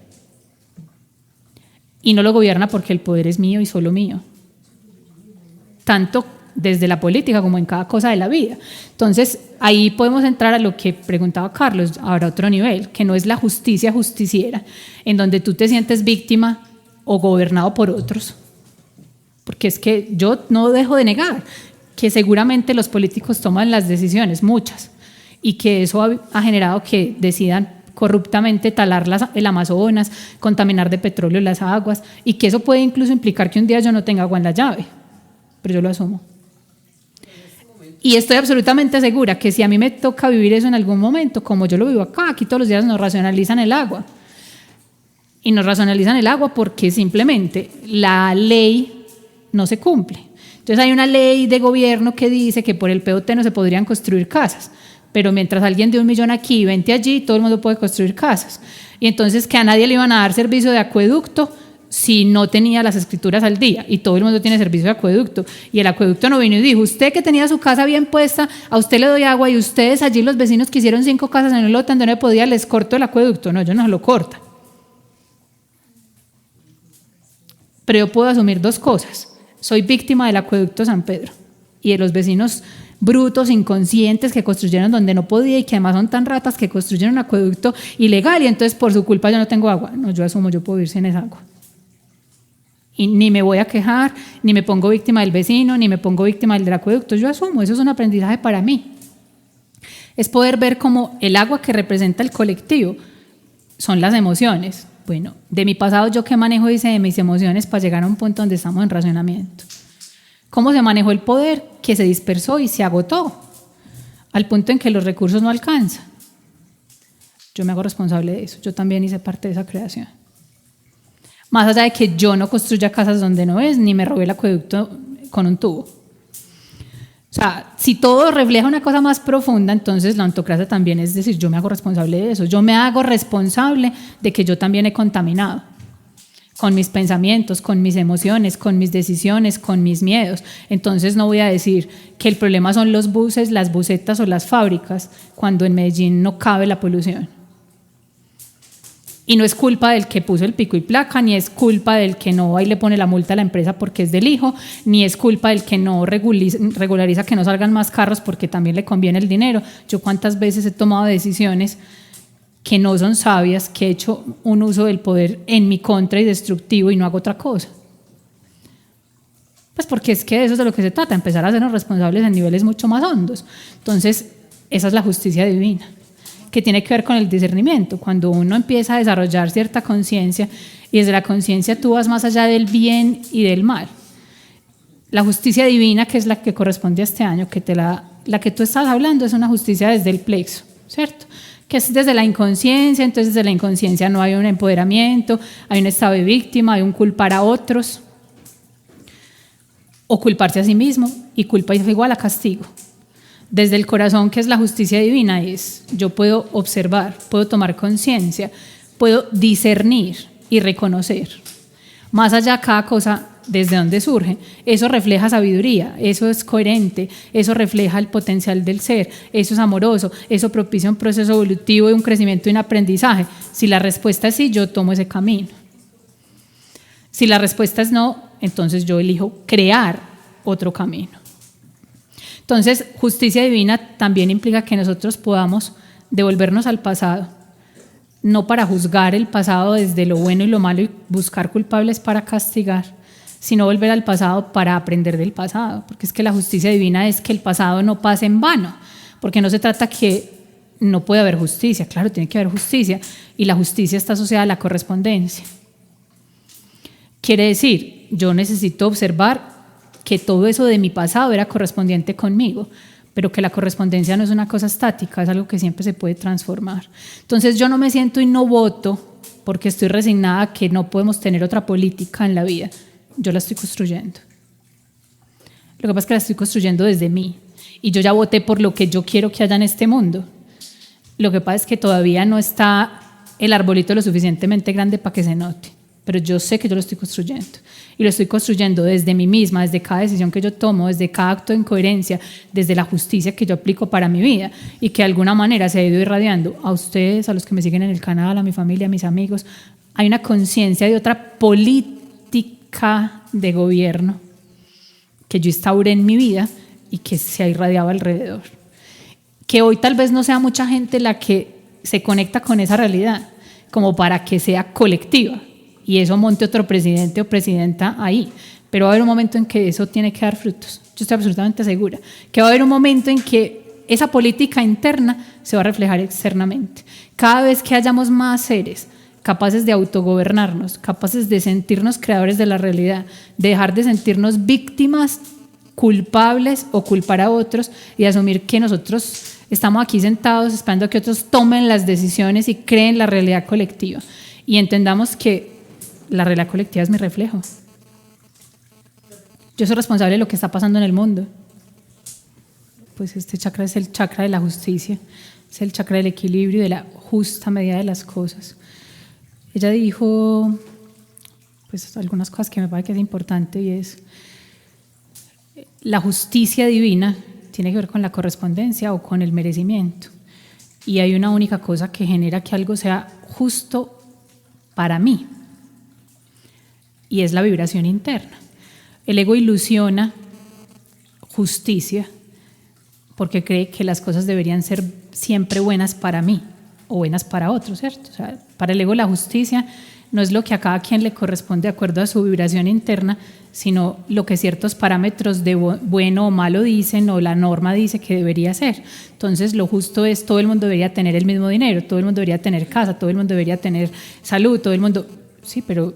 Y no lo gobierna porque el poder es mío y solo mío. Tanto desde la política como en cada cosa de la vida. Entonces, ahí podemos entrar a lo que preguntaba Carlos, ahora otro nivel, que no es la justicia justiciera, en donde tú te sientes víctima o gobernado por otros. Porque es que yo no dejo de negar que seguramente los políticos toman las decisiones, muchas, y que eso ha generado que decidan corruptamente talar el Amazonas, contaminar de petróleo las aguas, y que eso puede incluso implicar que un día yo no tenga agua en la llave, pero yo lo asumo. Y estoy absolutamente segura que si a mí me toca vivir eso en algún momento, como yo lo vivo acá, aquí todos los días nos racionalizan el agua, y nos racionalizan el agua porque simplemente la ley no se cumple. Entonces hay una ley de gobierno que dice que por el POT no se podrían construir casas, pero mientras alguien de 1 millón aquí y 20 allí, todo el mundo puede construir casas. Y entonces que a nadie le iban a dar servicio de acueducto si no tenía las escrituras al día? Y todo el mundo tiene servicio de acueducto. Y el acueducto no vino y dijo, usted que tenía su casa bien puesta, a usted le doy agua, y ustedes allí, los vecinos que hicieron 5 casas en un lote donde no podía, les corto el acueducto. No, ellos no se lo cortan. Pero yo puedo asumir 2 cosas. Soy víctima del acueducto San Pedro y de los vecinos brutos, inconscientes, que construyeron donde no podía y que además son tan ratas que construyeron un acueducto ilegal y entonces por su culpa yo no tengo agua. No, yo asumo, yo puedo vivir sin esa agua. Y ni me voy a quejar, ni me pongo víctima del vecino, ni me pongo víctima del acueducto. Yo asumo, eso es un aprendizaje para mí. Es poder ver cómo el agua que representa el colectivo son las emociones. Bueno, de mi pasado, ¿yo qué manejo hice de mis emociones para llegar a un punto donde estamos en racionamiento? ¿Cómo se manejó el poder? Que se dispersó y se agotó al punto en que los recursos no alcanzan. Yo me hago responsable de eso. Yo también hice parte de esa creación. Más allá de que yo no construya casas donde no es, ni me robé el acueducto con un tubo. O sea, si todo refleja una cosa más profunda, entonces la ontocracia también es decir, yo me hago responsable de eso. Yo me hago responsable de que yo también he contaminado con mis pensamientos, con mis emociones, con mis decisiones, con mis miedos. Entonces no voy a decir que el problema son los buses, las busetas o las fábricas, cuando en Medellín no cabe la polución. Y no es culpa del que puso el pico y placa, ni es culpa del que no va y le pone la multa a la empresa porque es del hijo, ni es culpa del que no regulariza que no salgan más carros porque también le conviene el dinero. Yo cuántas veces he tomado decisiones que no son sabias, que he hecho un uso del poder en mi contra y destructivo y no hago otra cosa. Pues porque es que de eso es de lo que se trata, empezar a hacernos responsables en niveles mucho más hondos. Entonces, esa es la justicia divina, que tiene que ver con el discernimiento. Cuando uno empieza a desarrollar cierta conciencia y desde la conciencia tú vas más allá del bien y del mal. La justicia divina, que es la que corresponde a este año, que la que tú estás hablando es una justicia desde el plexo, ¿cierto? Que es desde la inconsciencia. Entonces desde la inconsciencia no hay un empoderamiento, hay un estado de víctima, hay un culpar a otros o culparse a sí mismo, y culpa es igual a castigo. Desde el corazón, que es la justicia divina, es yo puedo observar, puedo tomar conciencia, puedo discernir y reconocer. Más allá, cada cosa desde donde surge, eso refleja sabiduría, eso es coherente, eso refleja el potencial del ser, eso es amoroso, eso propicia un proceso evolutivo y un crecimiento y un aprendizaje. Si la respuesta es sí, yo tomo ese camino. Si la respuesta es no, entonces yo elijo crear otro camino. Entonces, justicia divina también implica que nosotros podamos devolvernos al pasado, no para juzgar el pasado desde lo bueno y lo malo y buscar culpables para castigar, sino volver al pasado para aprender del pasado, porque es que la justicia divina es que el pasado no pase en vano, porque no se trata que no puede haber justicia, claro, tiene que haber justicia, y la justicia está asociada a la correspondencia. Quiere decir, yo necesito observar que todo eso de mi pasado era correspondiente conmigo, pero que la correspondencia no es una cosa estática, es algo que siempre se puede transformar. Entonces yo no me siento y no voto porque estoy resignada a que no podemos tener otra política en la vida. Yo la estoy construyendo. Lo que pasa es que la estoy construyendo desde mí, y yo ya voté por lo que yo quiero que haya en este mundo. Lo que pasa es que todavía no está el arbolito lo suficientemente grande para que se note, pero yo sé que yo lo estoy construyendo. Y lo estoy construyendo desde mí misma, desde cada decisión que yo tomo, desde cada acto en coherencia, desde la justicia que yo aplico para mi vida y que de alguna manera se ha ido irradiando a ustedes, a los que me siguen en el canal, a mi familia, a mis amigos. Hay una conciencia de otra política de gobierno que yo instauré en mi vida y que se ha irradiado alrededor. Que hoy tal vez no sea mucha gente la que se conecta con esa realidad, como para que sea colectiva y eso monte otro presidente o presidenta ahí, pero va a haber un momento en que eso tiene que dar frutos. Yo estoy absolutamente segura que va a haber un momento en que esa política interna se va a reflejar externamente. Cada vez que hayamos más seres capaces de autogobernarnos, capaces de sentirnos creadores de la realidad, de dejar de sentirnos víctimas, culpables o culpar a otros, y asumir que nosotros estamos aquí sentados esperando a que otros tomen las decisiones y creen la realidad colectiva, y entendamos que la realidad colectiva es mi reflejo. Yo soy responsable de lo que está pasando en el mundo. Pues este chakra es el chakra de la justicia, es el chakra del equilibrio y de la justa medida de las cosas. Ella dijo, pues algunas cosas que me parece que es importante, y es la justicia divina tiene que ver con la correspondencia o con el merecimiento. Y hay una única cosa que genera que algo sea justo para mí, y es la vibración interna. El ego ilusiona justicia porque cree que las cosas deberían ser siempre buenas para mí o buenas para otros, ¿cierto? O sea, para el ego la justicia no es lo que a cada quien le corresponde de acuerdo a su vibración interna, sino lo que ciertos parámetros de bueno o malo dicen o la norma dice que debería ser. Entonces lo justo es, todo el mundo debería tener el mismo dinero, todo el mundo debería tener casa, todo el mundo debería tener salud, todo el mundo... Sí, pero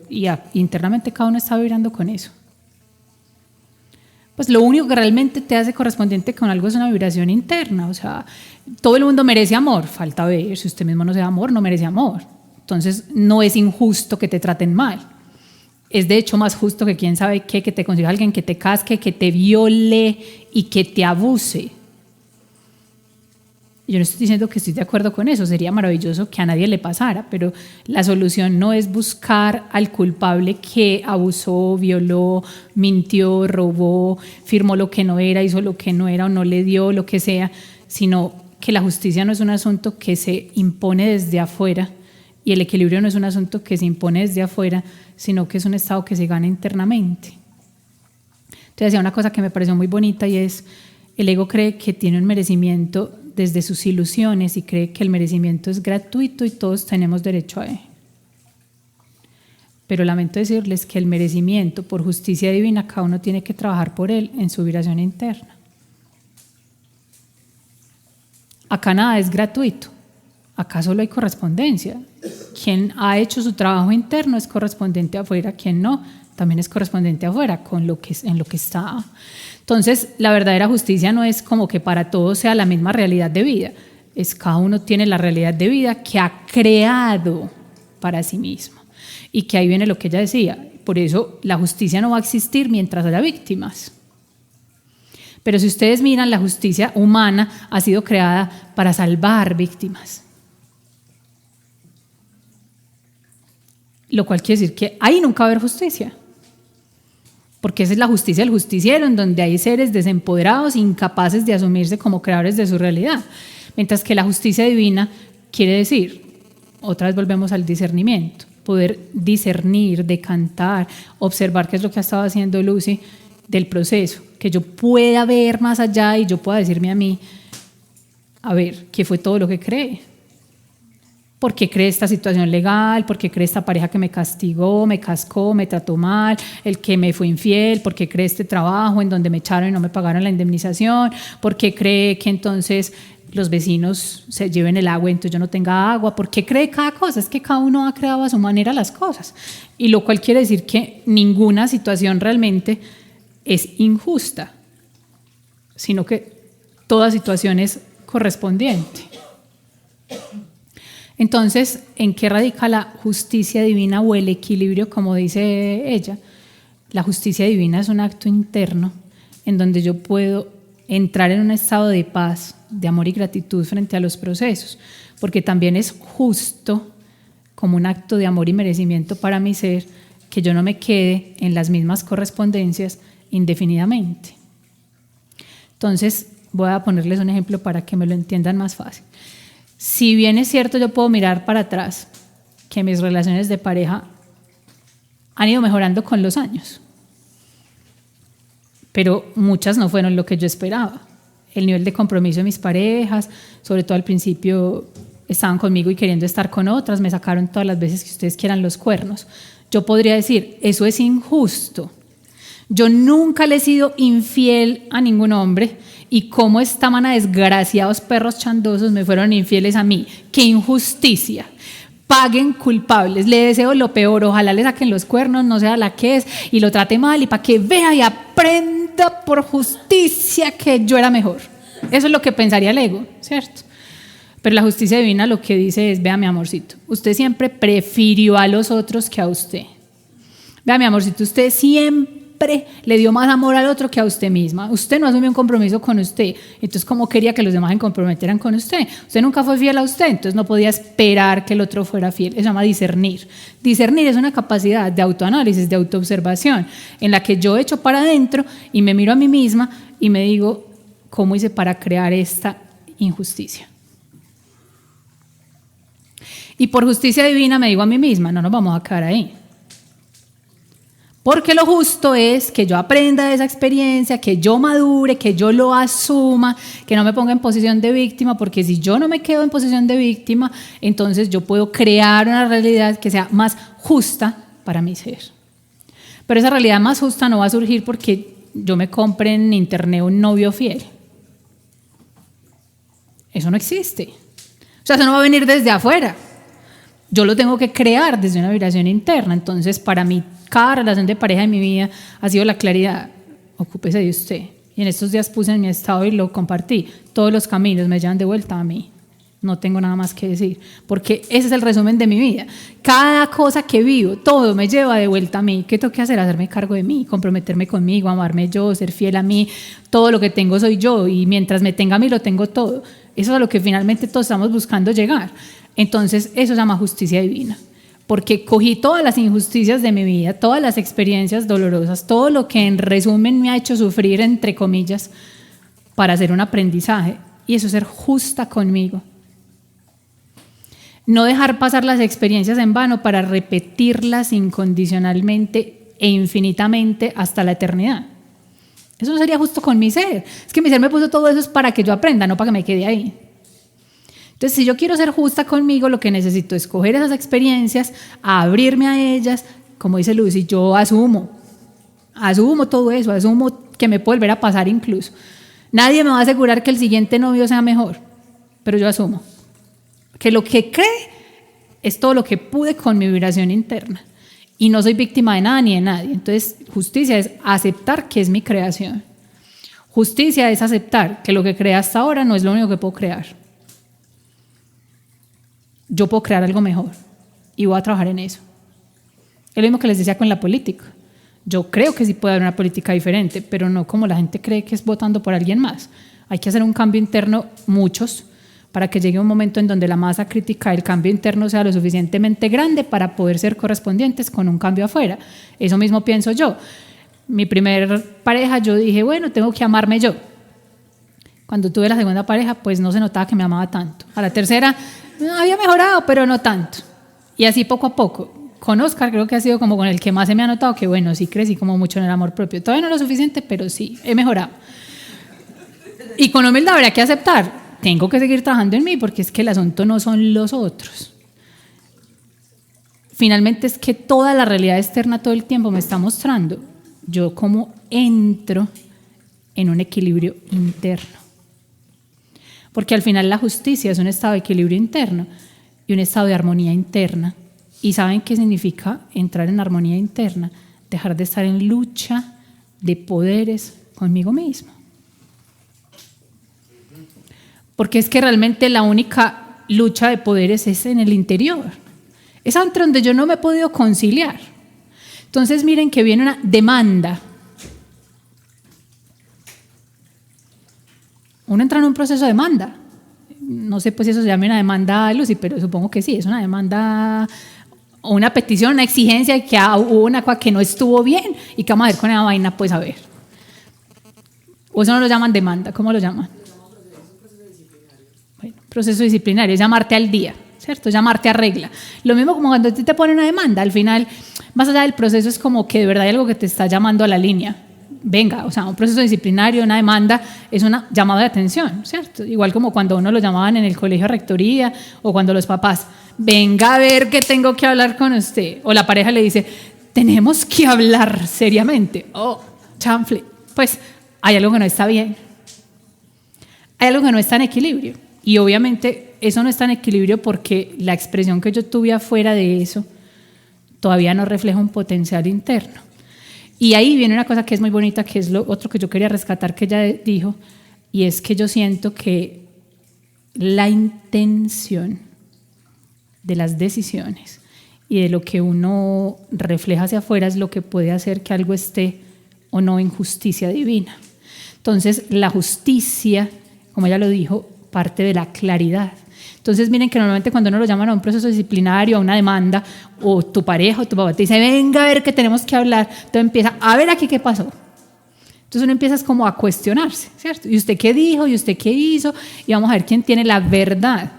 internamente cada uno está vibrando con eso. Pues lo único que realmente te hace correspondiente con algo es una vibración interna. O sea, todo el mundo merece amor, falta ver, si usted mismo no se da amor, no merece amor. Entonces no es injusto que te traten mal. Es de hecho más justo que quién sabe qué, que te consiga alguien que te casque, que te viole y que te abuse. Yo no estoy diciendo que estoy de acuerdo con eso, sería maravilloso que a nadie le pasara, pero la solución no es buscar al culpable que abusó, violó, mintió, robó, firmó lo que no era, hizo lo que no era o no le dio, lo que sea, sino que la justicia no es un asunto que se impone desde afuera y el equilibrio no es un asunto que se impone desde afuera, sino que es un estado que se gana internamente. Entonces decía una cosa que me pareció muy bonita y es, el ego cree que tiene un merecimiento desde sus ilusiones y cree que el merecimiento es gratuito y todos tenemos derecho a él. Pero lamento decirles que el merecimiento por justicia divina, cada uno tiene que trabajar por él en su vibración interna. Acá nada es gratuito, acá solo hay correspondencia. Quien ha hecho su trabajo interno es correspondiente afuera, quien no, también es correspondiente afuera con lo que, en lo que está. Entonces, la verdadera justicia no es como que para todos sea la misma realidad de vida, es cada uno tiene la realidad de vida que ha creado para sí mismo. Y que ahí viene lo que ella decía, por eso la justicia no va a existir mientras haya víctimas. Pero si ustedes miran, la justicia humana ha sido creada para salvar víctimas. Lo cual quiere decir que ahí nunca va a haber justicia. Porque esa es la justicia del justiciero, en donde hay seres desempoderados, incapaces de asumirse como creadores de su realidad. Mientras que la justicia divina quiere decir, otra vez volvemos al discernimiento, poder discernir, decantar, observar qué es lo que ha estado haciendo Lucy del proceso, que yo pueda ver más allá y yo pueda decirme a mí, a ver, ¿qué fue todo lo que creé? ¿Por qué creé esta situación legal? ¿Por qué creé esta pareja que me castigó, me cascó, me trató mal? ¿El que me fue infiel? ¿Por qué creé este trabajo en donde me echaron y no me pagaron la indemnización? ¿Por qué creé que entonces los vecinos se lleven el agua y entonces yo no tenga agua? ¿Por qué cree cada cosa? Es que cada uno ha creado a su manera las cosas. Y lo cual quiere decir que ninguna situación realmente es injusta, sino que toda situación es correspondiente. Entonces, ¿en qué radica la justicia divina o el equilibrio, como dice ella? La justicia divina es un acto interno en donde yo puedo entrar en un estado de paz, de amor y gratitud frente a los procesos, porque también es justo, como un acto de amor y merecimiento para mi ser, que yo no me quede en las mismas correspondencias indefinidamente. Entonces, voy a ponerles un ejemplo para que me lo entiendan más fácil. Si bien es cierto, yo puedo mirar para atrás que mis relaciones de pareja han ido mejorando con los años, pero muchas no fueron lo que yo esperaba. El nivel de compromiso de mis parejas, sobre todo al principio, estaban conmigo y queriendo estar con otras, me sacaron todas las veces que ustedes quieran los cuernos. Yo podría decir, eso es injusto. Yo nunca le he sido infiel a ningún hombre y cómo esta mana de desgraciados perros chandosos me fueron infieles a mí. ¡Qué injusticia! Paguen culpables, le deseo lo peor, ojalá le saquen los cuernos, no sea la que es, y lo trate mal y para que vea y aprenda por justicia que yo era mejor. Eso es lo que pensaría el ego, ¿cierto? Pero la justicia divina lo que dice es, vea mi amorcito, usted siempre prefirió a los otros que a usted. Vea mi amorcito, usted siempre siempre le dio más amor al otro que a usted misma. Usted no asumió un compromiso con usted. Entonces, ¿cómo quería que los demás se comprometieran con usted? Usted nunca fue fiel a usted, entonces no podía esperar que el otro fuera fiel. Eso se llama discernir. Discernir es una capacidad de autoanálisis, de autoobservación, en la que yo echo para adentro y me miro a mí misma y me digo, ¿cómo hice para crear esta injusticia? Y por justicia divina me digo a mí misma, no nos vamos a quedar ahí. Porque lo justo es que yo aprenda de esa experiencia, que yo madure, que yo lo asuma, que no me ponga en posición de víctima, porque si yo no me quedo en posición de víctima, entonces yo puedo crear una realidad que sea más justa para mi ser. Pero esa realidad más justa no va a surgir porque yo me compre en internet un novio fiel. Eso no existe. O sea, eso no va a venir desde afuera. Yo lo tengo que crear desde una vibración interna. Entonces, para mí, cada relación de pareja de mi vida ha sido la claridad. Ocúpese de usted. Y en estos días puse en mi estado y lo compartí. Todos los caminos me llevan de vuelta a mí. No tengo nada más que decir. Porque ese es el resumen de mi vida. Cada cosa que vivo, todo me lleva de vuelta a mí. ¿Qué tengo que hacer? Hacerme cargo de mí, comprometerme conmigo, amarme yo, ser fiel a mí. Todo lo que tengo soy yo. Y mientras me tenga a mí, lo tengo todo. Eso es a lo que finalmente todos estamos buscando llegar. Entonces, eso se llama justicia divina, porque cogí todas las injusticias de mi vida, todas las experiencias dolorosas, todo lo que en resumen me ha hecho sufrir, entre comillas, para hacer un aprendizaje, y eso es ser justa conmigo. No dejar pasar las experiencias en vano para repetirlas incondicionalmente e infinitamente hasta la eternidad. Eso no sería justo con mi ser. Es que mi ser me puso todo eso es para que yo aprenda, no para que me quede ahí. Entonces, si yo quiero ser justa conmigo, lo que necesito es coger esas experiencias, abrirme a ellas, como dice Lucy, yo asumo todo eso, asumo que me puede volver a pasar incluso. Nadie me va a asegurar que el siguiente novio sea mejor, pero yo asumo que lo que cree es todo lo que pude con mi vibración interna y no soy víctima de nada ni de nadie. Entonces, justicia es aceptar que es mi creación. Justicia es aceptar que lo que creé hasta ahora no es lo único que puedo crear. Yo puedo crear algo mejor y voy a trabajar en eso. Es lo mismo que les decía con la política. Yo creo que sí puede haber una política diferente, pero no como la gente cree que es votando por alguien más. Hay que hacer un cambio interno, muchos, para que llegue un momento en donde la masa crítica del cambio interno sea lo suficientemente grande para poder ser correspondientes con un cambio afuera. Eso mismo pienso yo. Mi primer pareja, yo dije, bueno, tengo que amarme yo. Cuando tuve la segunda pareja, pues no se notaba que me amaba tanto. A la tercera, había mejorado, pero no tanto. Y así poco a poco. Con Oscar creo que ha sido como con el que más se me ha notado que, bueno, sí crecí como mucho en el amor propio. Todavía no lo suficiente, pero sí, he mejorado. Y con humildad habría que aceptar. Tengo que seguir trabajando en mí porque es que el asunto no son los otros. Finalmente es que toda la realidad externa todo el tiempo me está mostrando yo cómo entro en un equilibrio interno. Porque al final la justicia es un estado de equilibrio interno y un estado de armonía interna. ¿Y saben qué significa entrar en armonía interna? Dejar de estar en lucha de poderes conmigo mismo. Porque es que realmente la única lucha de poderes es en el interior. Es entre donde yo no me he podido conciliar. Entonces miren que viene una demanda. Uno entra en un proceso de demanda. No sé pues si eso se llama una demanda, Lucy, pero supongo que sí, es una demanda o una petición, una exigencia de que hubo una cosa que no estuvo bien y que vamos a ver con esa vaina, pues a ver. O eso no lo llaman demanda, ¿cómo lo llaman? Bueno, proceso disciplinario, es llamarte al día, ¿cierto? Llamarte a regla. Lo mismo como cuando te ponen una demanda, al final, más allá del proceso, es como que de verdad hay algo que te está llamando a la línea. Venga, o sea, un proceso disciplinario, una demanda, es una llamada de atención, ¿cierto? Igual como cuando uno lo llamaban en el colegio de rectoría o cuando los papás, venga a ver que tengo que hablar con usted. O la pareja le dice, tenemos que hablar seriamente. Oh, chanfle. Pues hay algo que no está bien. Hay algo que no está en equilibrio. Y obviamente eso no está en equilibrio porque la expresión que yo tuve afuera de eso todavía no refleja un potencial interno. Y ahí viene una cosa que es muy bonita, que es lo otro que yo quería rescatar que ella dijo, y es que yo siento que la intención de las decisiones y de lo que uno refleja hacia afuera es lo que puede hacer que algo esté o no en justicia divina. Entonces, la justicia, como ella lo dijo, parte de la claridad. Entonces, miren que normalmente cuando uno lo llaman a un proceso disciplinario, a una demanda, o tu pareja o tu papá te dice, venga a ver que tenemos que hablar, entonces empieza, a ver aquí qué pasó. Entonces uno empieza como a cuestionarse, ¿cierto? ¿Y usted qué dijo? ¿Y usted qué hizo? Y vamos a ver quién tiene la verdad.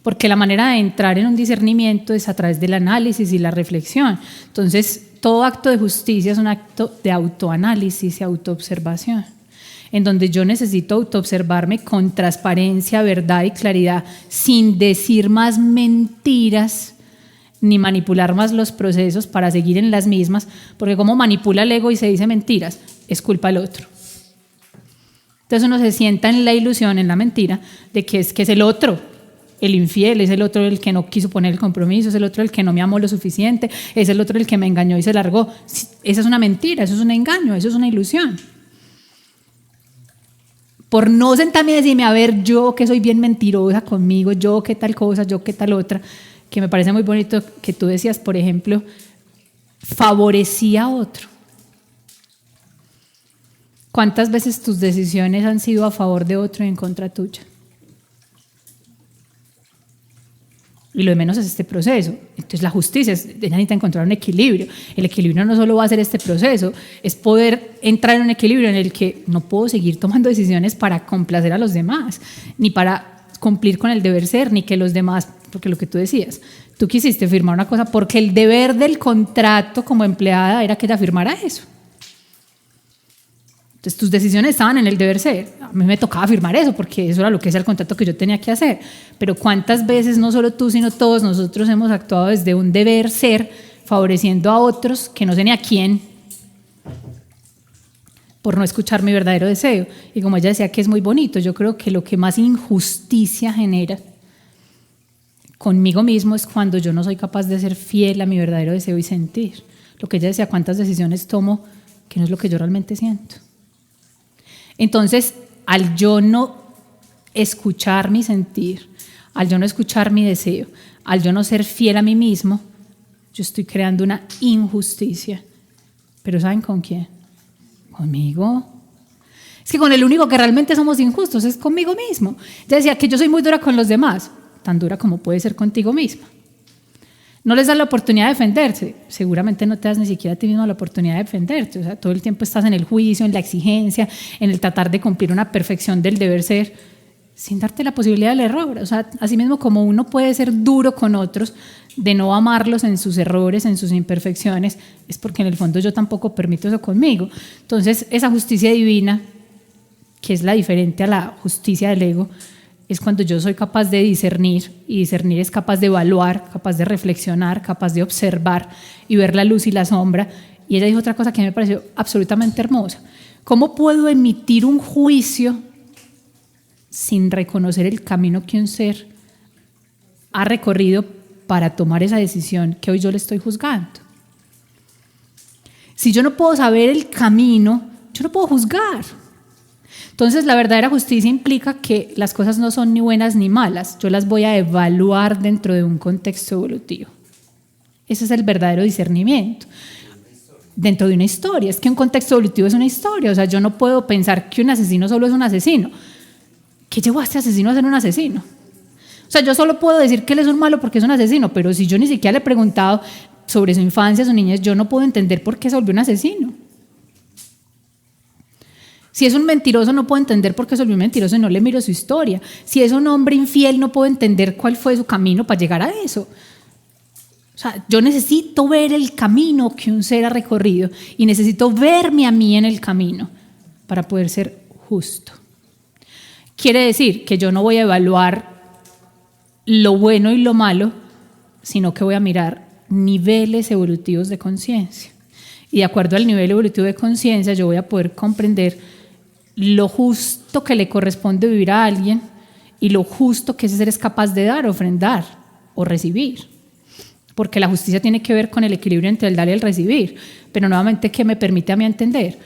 Porque la manera de entrar en un discernimiento es a través del análisis y la reflexión. Entonces, todo acto de justicia es un acto de autoanálisis y autoobservación, en donde yo necesito autoobservarme con transparencia, verdad y claridad, sin decir más mentiras ni manipular más los procesos para seguir en las mismas, porque como manipula el ego y se dice mentiras, es culpa del otro. Entonces uno se sienta en la ilusión, en la mentira, de que es el otro, el infiel, es el otro el que no quiso poner el compromiso, es el otro el que no me amó lo suficiente, es el otro el que me engañó y se largó. Esa es una mentira, eso es un engaño, eso es una ilusión. Por no sentarme y decirme, a ver, yo que soy bien mentirosa conmigo, yo qué tal cosa, yo qué tal otra, que me parece muy bonito que tú decías, por ejemplo, favorecía a otro. ¿Cuántas veces tus decisiones han sido a favor de otro y en contra tuya? Y lo de menos es este proceso. Entonces la justicia necesita encontrar un equilibrio. El equilibrio no solo va a ser este proceso, es poder entrar en un equilibrio en el que no puedo seguir tomando decisiones para complacer a los demás, ni para cumplir con el deber ser, ni que los demás, porque lo que tú decías, tú quisiste firmar una cosa porque el deber del contrato como empleada era que ella firmara eso. Entonces tus decisiones estaban en el deber ser. A mí me tocaba firmar eso porque eso era lo que es el contrato que yo tenía que hacer. Pero cuántas veces, no solo tú, sino todos nosotros hemos actuado desde un deber ser, favoreciendo a otros que no sé ni a quién, por no escuchar mi verdadero deseo. Y como ella decía que es muy bonito, yo creo que lo que más injusticia genera conmigo mismo es cuando yo no soy capaz de ser fiel a mi verdadero deseo y sentir. Lo que ella decía, cuántas decisiones tomo que no es lo que yo realmente siento. Entonces, al yo no escuchar mi sentir, al yo no escuchar mi deseo, al yo no ser fiel a mí mismo, yo estoy creando una injusticia. ¿Pero saben con quién? ¿Conmigo? Es que con el único que realmente somos injustos es conmigo mismo. Ella decía que yo soy muy dura con los demás, tan dura como puede ser contigo misma. No les das la oportunidad de defenderse, seguramente no te das ni siquiera a ti mismo la oportunidad de defenderte, o sea, todo el tiempo estás en el juicio, en la exigencia, en el tratar de cumplir una perfección del deber ser, sin darte la posibilidad del error. O sea, así mismo como uno puede ser duro con otros, de no amarlos en sus errores, en sus imperfecciones, es porque en el fondo yo tampoco permito eso conmigo. Entonces, esa justicia divina, que es la diferente a la justicia del ego, es cuando yo soy capaz de discernir, y discernir es capaz de evaluar, capaz de reflexionar, capaz de observar y ver la luz y la sombra. Y ella dijo otra cosa que me pareció absolutamente hermosa. ¿Cómo puedo emitir un juicio sin reconocer el camino que un ser ha recorrido para tomar esa decisión que hoy yo le estoy juzgando? Si yo no puedo saber el camino, yo no puedo juzgar. Entonces, la verdadera justicia implica que las cosas no son ni buenas ni malas. Yo las voy a evaluar dentro de un contexto evolutivo. Ese es el verdadero discernimiento. Dentro de una historia. Es que un contexto evolutivo es una historia. O sea, yo no puedo pensar que un asesino solo es un asesino. ¿Qué llevó a este asesino a ser un asesino? O sea, yo solo puedo decir que él es un malo porque es un asesino, pero si yo ni siquiera le he preguntado sobre su infancia, su niñez, yo no puedo entender por qué se volvió un asesino. Si es un mentiroso, no puedo entender por qué se volvió mentiroso y no le miro su historia. Si es un hombre infiel, no puedo entender cuál fue su camino para llegar a eso. O sea, yo necesito ver el camino que un ser ha recorrido y necesito verme a mí en el camino para poder ser justo. Quiere decir que yo no voy a evaluar lo bueno y lo malo, sino que voy a mirar niveles evolutivos de conciencia. Y de acuerdo al nivel evolutivo de conciencia, yo voy a poder comprender lo justo que le corresponde vivir a alguien y lo justo que ese ser es capaz de dar, ofrendar o recibir. Porque la justicia tiene que ver con el equilibrio entre el dar y el recibir. Pero nuevamente, ¿qué me permite a mí entender?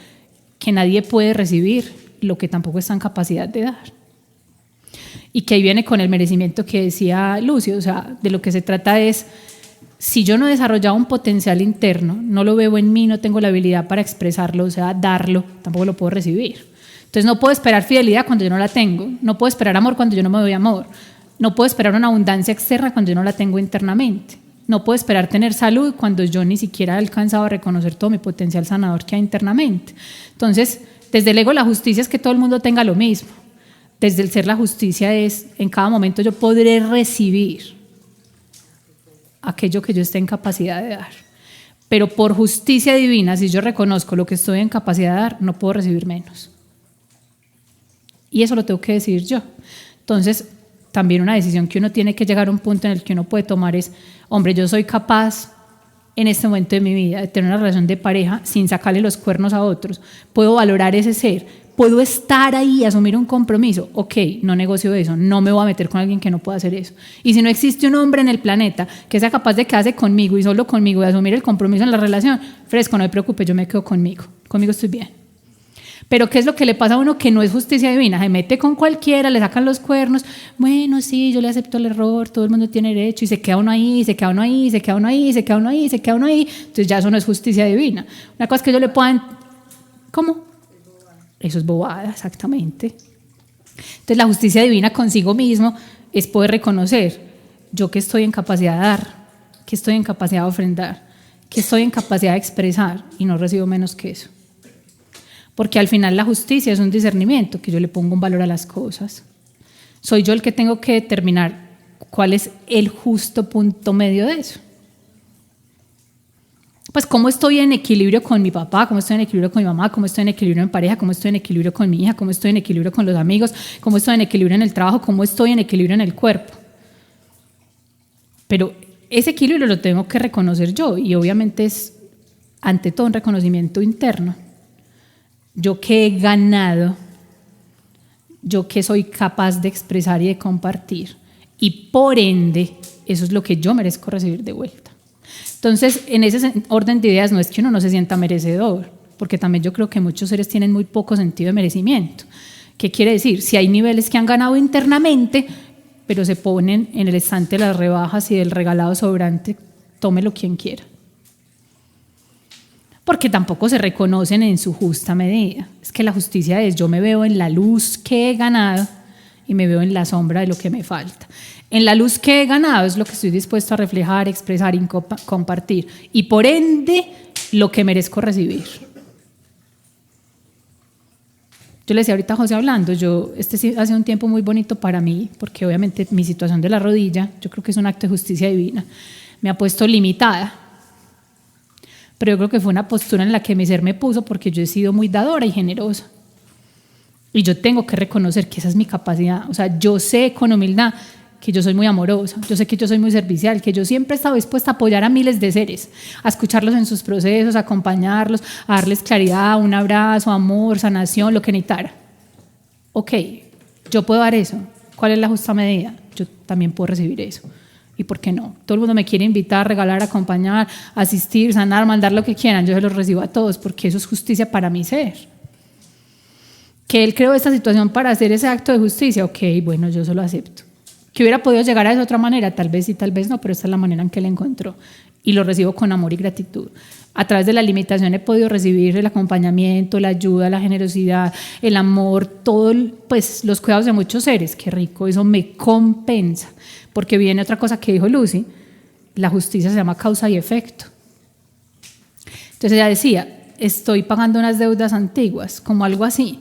Que nadie puede recibir lo que tampoco está en capacidad de dar. Y que ahí viene con el merecimiento que decía Lucio. O sea, de lo que se trata es si yo no he desarrollado un potencial interno, no lo veo en mí, no tengo la habilidad para expresarlo, o sea, darlo, tampoco lo puedo recibir. Entonces no puedo esperar fidelidad cuando yo no la tengo, no puedo esperar amor cuando yo no me doy amor, no puedo esperar una abundancia externa cuando yo no la tengo internamente, no puedo esperar tener salud cuando yo ni siquiera he alcanzado a reconocer todo mi potencial sanador que hay internamente. Entonces, desde el ego la justicia es que todo el mundo tenga lo mismo. Desde el ser la justicia es, en cada momento yo podré recibir aquello que yo esté en capacidad de dar. Pero por justicia divina, si yo reconozco lo que estoy en capacidad de dar, no puedo recibir menos. Y eso lo tengo que decidir yo. Entonces, también una decisión que uno tiene que llegar a un punto en el que uno puede tomar es, hombre, yo soy capaz en este momento de mi vida de tener una relación de pareja sin sacarle los cuernos a otros. Puedo valorar ese ser, puedo estar ahí, asumir un compromiso. Ok, no negocio eso, no me voy a meter con alguien que no pueda hacer eso. Y si no existe un hombre en el planeta que sea capaz de quedarse conmigo y solo conmigo y asumir el compromiso en la relación, fresco, no me preocupe, yo me quedo conmigo estoy bien. Pero ¿qué es lo que le pasa a uno que no es justicia divina? Se mete con cualquiera, le sacan los cuernos, bueno, sí, yo le acepto el error, todo el mundo tiene derecho, y se queda uno ahí, se queda uno ahí, se queda uno ahí, se queda uno ahí, se queda uno ahí, entonces ya eso no es justicia divina. Una cosa es que yo le puedan... ¿Cómo? Eso es bobada, exactamente. Entonces la justicia divina consigo mismo es poder reconocer yo que estoy en capacidad de dar, que estoy en capacidad de ofrendar, que estoy en capacidad de expresar y no recibo menos que eso. Porque al final la justicia es un discernimiento, que yo le pongo un valor a las cosas. Soy yo el que tengo que determinar cuál es el justo punto medio de eso. Pues cómo estoy en equilibrio con mi papá, cómo estoy en equilibrio con mi mamá, cómo estoy en equilibrio en pareja, cómo estoy en equilibrio con mi hija, cómo estoy en equilibrio con los amigos, cómo estoy en equilibrio en el trabajo, cómo estoy en equilibrio en el cuerpo. Pero ese equilibrio lo tengo que reconocer yo y obviamente es ante todo un reconocimiento interno. Yo que he ganado, yo que soy capaz de expresar y de compartir, y por ende, eso es lo que yo merezco recibir de vuelta. Entonces, en ese orden de ideas no es que uno no se sienta merecedor, porque también yo creo que muchos seres tienen muy poco sentido de merecimiento. ¿Qué quiere decir? Si hay niveles que han ganado internamente, pero se ponen en el estante de las rebajas y del regalado sobrante, tómelo quien quiera. Porque tampoco se reconocen en su justa medida. Es que la justicia es, yo me veo en la luz que he ganado y me veo en la sombra de lo que me falta. En la luz que he ganado es lo que estoy dispuesto a reflejar, expresar y compartir. Y por ende, lo que merezco recibir. Yo le decía ahorita a José hablando, este ha sido un tiempo muy bonito para mí, porque obviamente mi situación de la rodilla, yo creo que es un acto de justicia divina, me ha puesto limitada. Pero yo creo que fue una postura en la que mi ser me puso porque yo he sido muy dadora y generosa. Y yo tengo que reconocer que esa es mi capacidad. O sea, yo sé con humildad que yo soy muy amorosa, yo sé que yo soy muy servicial, que yo siempre he estado dispuesta a apoyar a miles de seres, a escucharlos en sus procesos, a acompañarlos, a darles claridad, un abrazo, amor, sanación, lo que necesitara. Ok, yo puedo dar eso. ¿Cuál es la justa medida? Yo también puedo recibir eso. ¿Y por qué no? Todo el mundo me quiere invitar, regalar, acompañar, asistir, sanar, mandar lo que quieran. Yo se los recibo a todos porque eso es justicia para mi ser. Que él creó esta situación para hacer ese acto de justicia. Ok, bueno, yo se lo acepto. Que hubiera podido llegar a esa otra manera, tal vez sí, tal vez no, pero esta es la manera en que él encontró. Y lo recibo con amor y gratitud. A través de la limitación he podido recibir el acompañamiento, la ayuda, la generosidad, el amor, todo, pues los cuidados de muchos seres. Qué rico, eso me compensa. Porque viene otra cosa que dijo Lucy, la justicia se llama causa y efecto. Entonces ella decía, estoy pagando unas deudas antiguas, como algo así.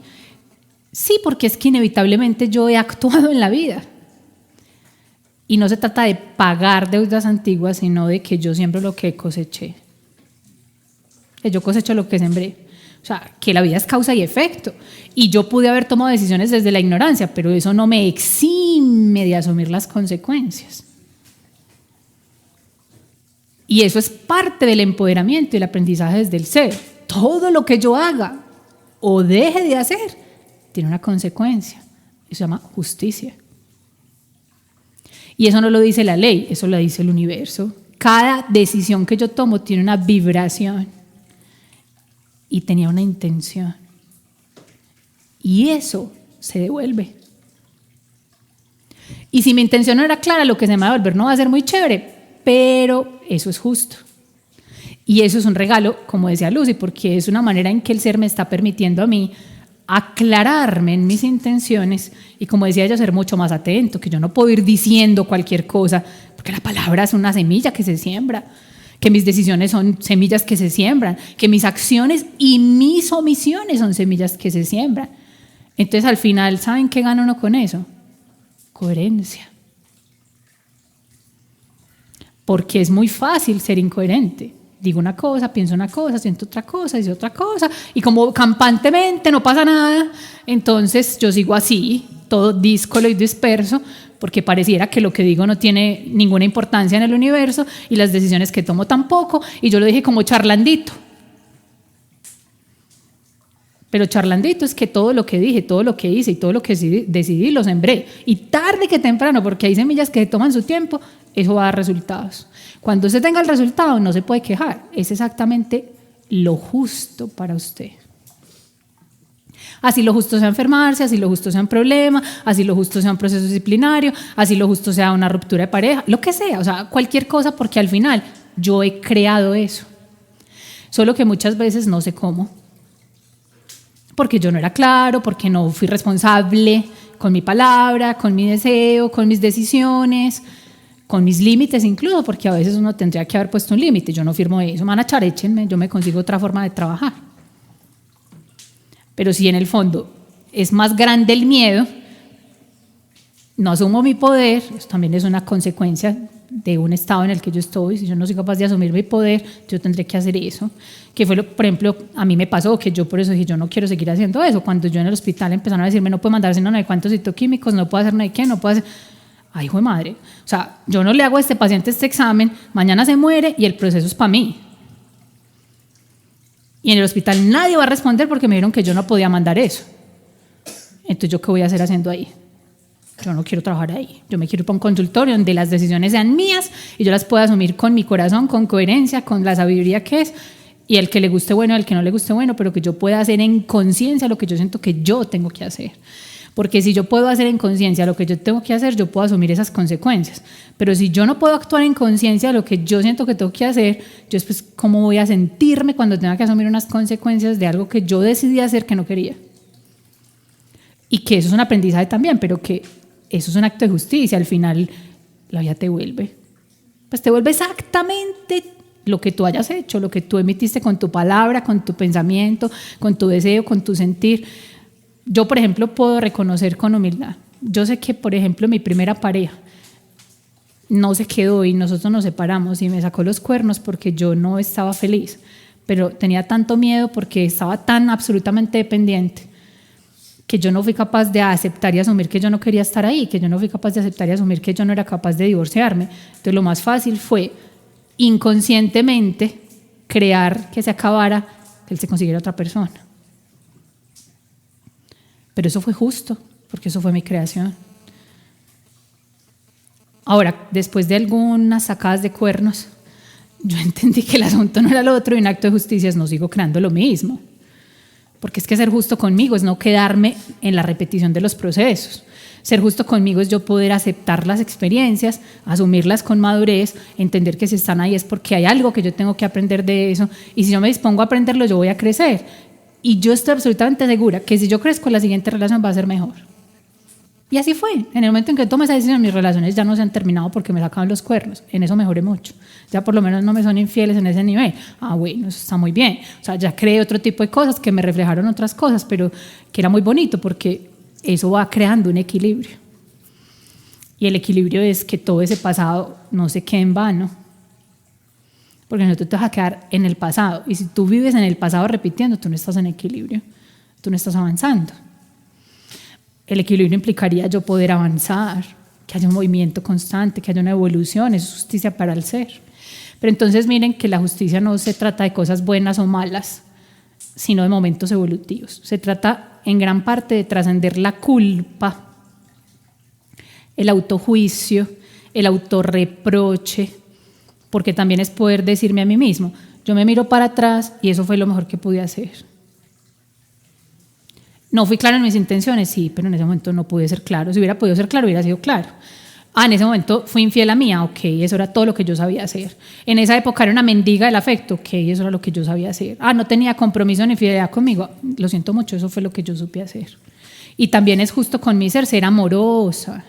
Sí, porque es que inevitablemente yo he actuado en la vida. Y no se trata de pagar deudas antiguas, sino de que yo siembro lo que coseché. Que yo cosecho lo que sembré. O sea, que la vida es causa y efecto. Y yo pude haber tomado decisiones desde la ignorancia, pero eso no me exime de asumir las consecuencias. Y eso es parte del empoderamiento y el aprendizaje desde el ser. Todo lo que yo haga o deje de hacer tiene una consecuencia. Eso se llama justicia. Y eso no lo dice la ley, eso lo dice el universo. Cada decisión que yo tomo tiene una vibración y tenía una intención. Y eso se devuelve. Y si mi intención no era clara, lo que se me va a devolver no va a ser muy chévere, pero eso es justo. Y eso es un regalo, como decía Lucy, porque es una manera en que el ser me está permitiendo a mí aclararme en mis intenciones y, como decía ella, ser mucho más atento, que yo no puedo ir diciendo cualquier cosa, porque la palabra es una semilla que se siembra, que mis decisiones son semillas que se siembran, que mis acciones y mis omisiones son semillas que se siembran. Entonces, al final, ¿saben qué gana uno con eso? Coherencia. Porque es muy fácil ser incoherente. Digo una cosa, pienso una cosa, siento otra cosa, digo otra cosa, y como campantemente no pasa nada, entonces yo sigo así, todo díscolo y disperso, porque pareciera que lo que digo no tiene ninguna importancia en el universo y las decisiones que tomo tampoco, y yo lo dije como charlandito. Pero charlandito es que todo lo que dije, todo lo que hice y todo lo que decidí lo sembré. Y tarde que temprano, porque hay semillas que toman su tiempo, eso va a dar resultados. Cuando usted tenga el resultado, no se puede quejar. Es exactamente lo justo para usted. Así lo justo sea enfermarse, así lo justo sea un problema, así lo justo sea un proceso disciplinario, así lo justo sea una ruptura de pareja, lo que sea, o sea, cualquier cosa, porque al final yo he creado eso. Solo que muchas veces no sé cómo. Porque yo no era claro, porque no fui responsable con mi palabra, con mi deseo, con mis decisiones, con mis límites incluso, porque a veces uno tendría que haber puesto un límite. Yo no firmo eso, me van a echar, échenme, yo me consigo otra forma de trabajar. Pero si en el fondo es más grande el miedo, no asumo mi poder, eso también es una consecuencia de un estado en el que yo estoy. Si yo no soy capaz de asumir mi poder, yo tendré que hacer eso. Que fue, por ejemplo, a mí me pasó, que yo por eso dije, yo no quiero seguir haciendo eso. Cuando yo en el hospital empezaron a decirme, no puedo mandarse no hay cuántos citoquímicos, no puedo hacer no hay qué, no puedo hacer... Ay, hijo de madre. O sea, yo no le hago a este paciente este examen, mañana se muere y el proceso es para mí. Y en el hospital nadie va a responder porque me dijeron que yo no podía mandar eso. Entonces, ¿yo qué voy a hacer haciendo ahí? Yo no quiero trabajar ahí. Yo me quiero ir para un consultorio donde las decisiones sean mías y yo las pueda asumir con mi corazón, con coherencia, con la sabiduría que es. Y el que le guste bueno, el que no le guste bueno, pero que yo pueda hacer en conciencia lo que yo siento que yo tengo que hacer. Porque si yo puedo hacer en conciencia lo que yo tengo que hacer, yo puedo asumir esas consecuencias. Pero si yo no puedo actuar en conciencia lo que yo siento que tengo que hacer, yo después, ¿cómo voy a sentirme cuando tenga que asumir unas consecuencias de algo que yo decidí hacer que no quería? Y que eso es un aprendizaje también, pero que eso es un acto de justicia. Al final, la vida te vuelve. Pues te vuelve exactamente lo que tú hayas hecho, lo que tú emitiste con tu palabra, con tu pensamiento, con tu deseo, con tu sentir. Yo, por ejemplo, puedo reconocer con humildad. Yo sé que, por ejemplo, mi primera pareja no se quedó y nosotros nos separamos y me sacó los cuernos porque yo no estaba feliz, pero tenía tanto miedo porque estaba tan absolutamente dependiente que yo no fui capaz de aceptar y asumir que yo no quería estar ahí, que yo no fui capaz de aceptar y asumir que yo no era capaz de divorciarme. Entonces, lo más fácil fue inconscientemente crear que se acabara, que él se consiguiera otra persona. Pero eso fue justo, porque eso fue mi creación. Ahora, después de algunas sacadas de cuernos, yo entendí que el asunto no era lo otro y un acto de justicia es no sigo creando lo mismo. Porque es que ser justo conmigo es no quedarme en la repetición de los procesos. Ser justo conmigo es yo poder aceptar las experiencias, asumirlas con madurez, entender que si están ahí es porque hay algo que yo tengo que aprender de eso, y si yo me dispongo a aprenderlo, yo voy a crecer. Y yo estoy absolutamente segura que si yo crezco, la siguiente relación va a ser mejor. Y así fue. En el momento en que tomé esa decisión, mis relaciones ya no se han terminado porque me sacaban los cuernos. En eso mejoré mucho. Ya por lo menos no me son infieles en ese nivel. Ah, bueno, eso está muy bien. O sea, ya creé otro tipo de cosas que me reflejaron otras cosas, pero que era muy bonito porque eso va creando un equilibrio. Y el equilibrio es que todo ese pasado no se quede en vano. Porque no te vas a quedar en el pasado. Y si tú vives en el pasado repitiendo, tú no estás en equilibrio. Tú no estás avanzando. El equilibrio implicaría yo poder avanzar, que haya un movimiento constante, que haya una evolución, eso es justicia para el ser. Pero entonces miren que la justicia no se trata de cosas buenas o malas, sino de momentos evolutivos. Se trata en gran parte de trascender la culpa, el autojuicio, el autorreproche, porque también es poder decirme a mí mismo, yo me miro para atrás y eso fue lo mejor que pude hacer. No fui claro en mis intenciones, sí, pero en ese momento no pude ser claro. Si hubiera podido ser claro, hubiera sido claro. En ese momento fui infiel a mía, ok, eso era todo lo que yo sabía hacer. En esa época era una mendiga del afecto, ok, eso era lo que yo sabía hacer. No tenía compromiso ni fidelidad conmigo, lo siento mucho, eso fue lo que yo supe hacer. Y también es justo con mi ser amorosa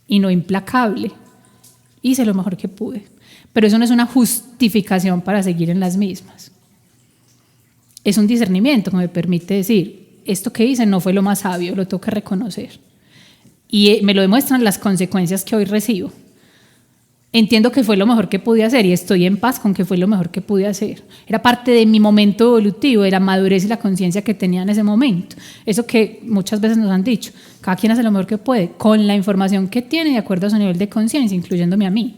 y no implacable. Hice lo mejor que pude, pero eso no es una justificación para seguir en las mismas. Es un discernimiento que me permite decir, esto que hice no fue lo más sabio, lo tengo que reconocer. Y me lo demuestran las consecuencias que hoy recibo. Entiendo que fue lo mejor que pude hacer y estoy en paz con que fue lo mejor que pude hacer. Era parte de mi momento evolutivo, de la madurez y la conciencia que tenía en ese momento. Eso que muchas veces nos han dicho, cada quien hace lo mejor que puede, con la información que tiene de acuerdo a su nivel de conciencia, incluyéndome a mí.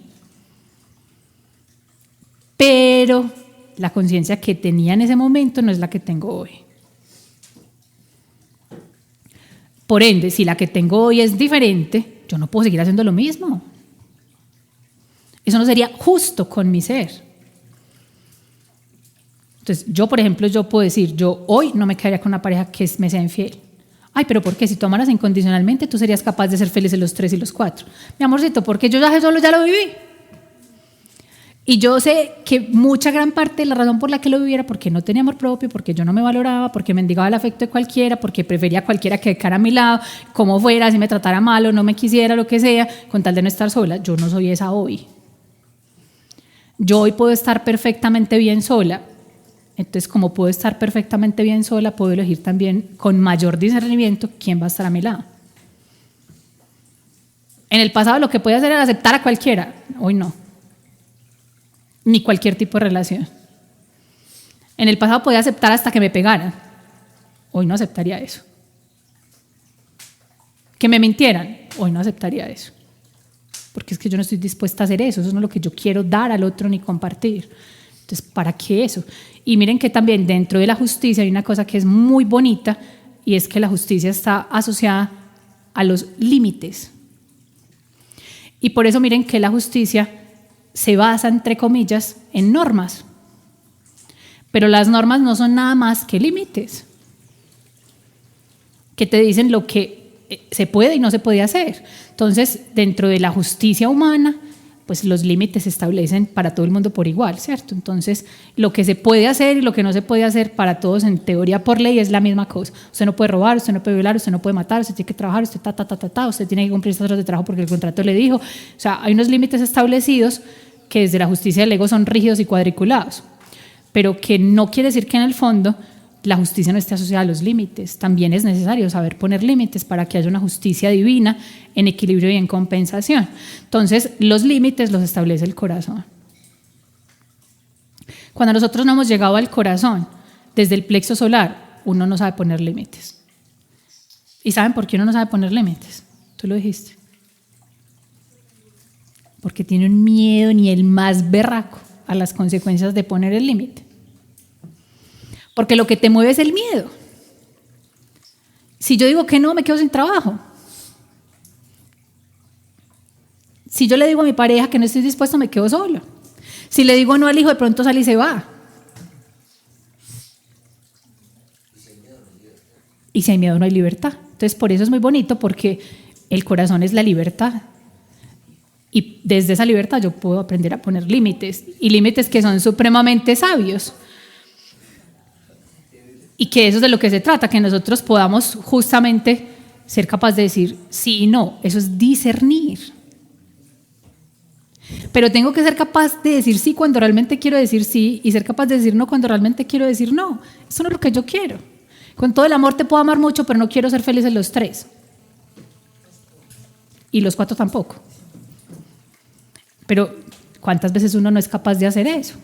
Pero la conciencia que tenía en ese momento no es la que tengo hoy. Por ende, si la que tengo hoy es diferente, yo no puedo seguir haciendo lo mismo. Eso no sería justo con mi ser. Entonces, yo, por ejemplo, yo puedo decir, yo hoy no me quedaría con una pareja que me sea infiel. Pero ¿por qué? Si tú amaras incondicionalmente, tú serías capaz de ser feliz en los 3 y los 4. Mi amorcito, porque yo ya solo ya lo viví. Y yo sé que mucha gran parte de la razón por la que lo viviera, porque no tenía amor propio, porque yo no me valoraba, porque mendigaba el afecto de cualquiera, porque prefería a cualquiera que quedara a mi lado, como fuera, si me tratara mal o no me quisiera, lo que sea, con tal de no estar sola. Yo no soy esa hoy. Yo hoy puedo estar perfectamente bien sola. Entonces, como puedo estar perfectamente bien sola, puedo elegir también con mayor discernimiento quién va a estar a mi lado. En el pasado lo que podía hacer era aceptar a cualquiera. Hoy no. Ni cualquier tipo de relación. En el pasado podía aceptar hasta que me pegaran. Hoy no aceptaría eso. Que me mintieran. Hoy no aceptaría eso. Porque es que yo no estoy dispuesta a hacer eso. Eso no es lo que yo quiero dar al otro ni compartir. Entonces, ¿para qué eso? Y miren que también dentro de la justicia hay una cosa que es muy bonita, y es que la justicia está asociada a los límites. Y por eso miren que la justicia se basa, entre comillas, en normas. Pero las normas no son nada más que límites que te dicen lo que se puede y no se puede hacer. Entonces, dentro de la justicia humana, pues los límites se establecen para todo el mundo por igual, ¿cierto? Entonces, lo que se puede hacer y lo que no se puede hacer para todos en teoría por ley es la misma cosa. Usted no puede robar, usted no puede violar, usted no puede matar, usted tiene que trabajar, usted usted tiene que cumplir estas horas de trabajo porque el contrato le dijo. O sea, hay unos límites establecidos que desde la justicia del ego son rígidos y cuadriculados, pero que no quiere decir que en el fondo la justicia no esté asociada a los límites. También es necesario saber poner límites para que haya una justicia divina en equilibrio y en compensación. Entonces, los límites los establece el corazón. Cuando nosotros no hemos llegado al corazón, desde el plexo solar, uno no sabe poner límites. ¿Y saben por qué uno no sabe poner límites? Tú lo dijiste. Porque tiene un miedo ni el más berraco a las consecuencias de poner el límite. Porque lo que te mueve es el miedo. Si yo digo que no, me quedo sin trabajo. Si yo le digo a mi pareja que no estoy dispuesto, me quedo solo. Si le digo no al hijo, de pronto sale y se va. Y si hay miedo, no hay libertad. Entonces, por eso es muy bonito, porque el corazón es la libertad. Y desde esa libertad yo puedo aprender a poner límites, y límites que son supremamente sabios. Y que eso es de lo que se trata, que nosotros podamos justamente ser capaces de decir sí y no. Eso es discernir. Pero tengo que ser capaz de decir sí cuando realmente quiero decir sí, y ser capaz de decir no cuando realmente quiero decir no. Eso no es lo que yo quiero. Con todo el amor te puedo amar mucho, pero no quiero ser feliz en los 3. Y los 4 tampoco. Pero ¿cuántas veces uno no es capaz de hacer eso?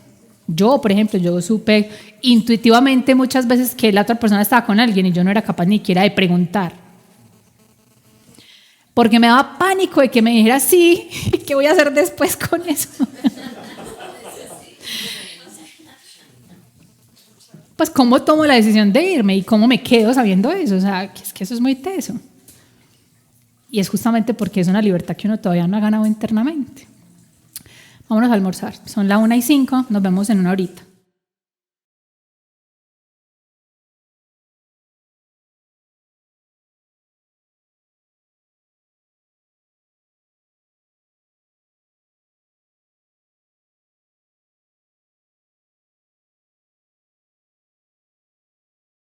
Yo, por ejemplo, yo supe intuitivamente muchas veces que la otra persona estaba con alguien y yo no era capaz ni siquiera de preguntar. Porque me daba pánico de que me dijera sí, ¿qué voy a hacer después con eso? Pues ¿cómo tomo la decisión de irme y cómo me quedo sabiendo eso? O sea, es que eso es muy teso. Y es justamente porque es una libertad que uno todavía no ha ganado internamente. Vámonos a almorzar. Son las 1:05, nos vemos en una horita.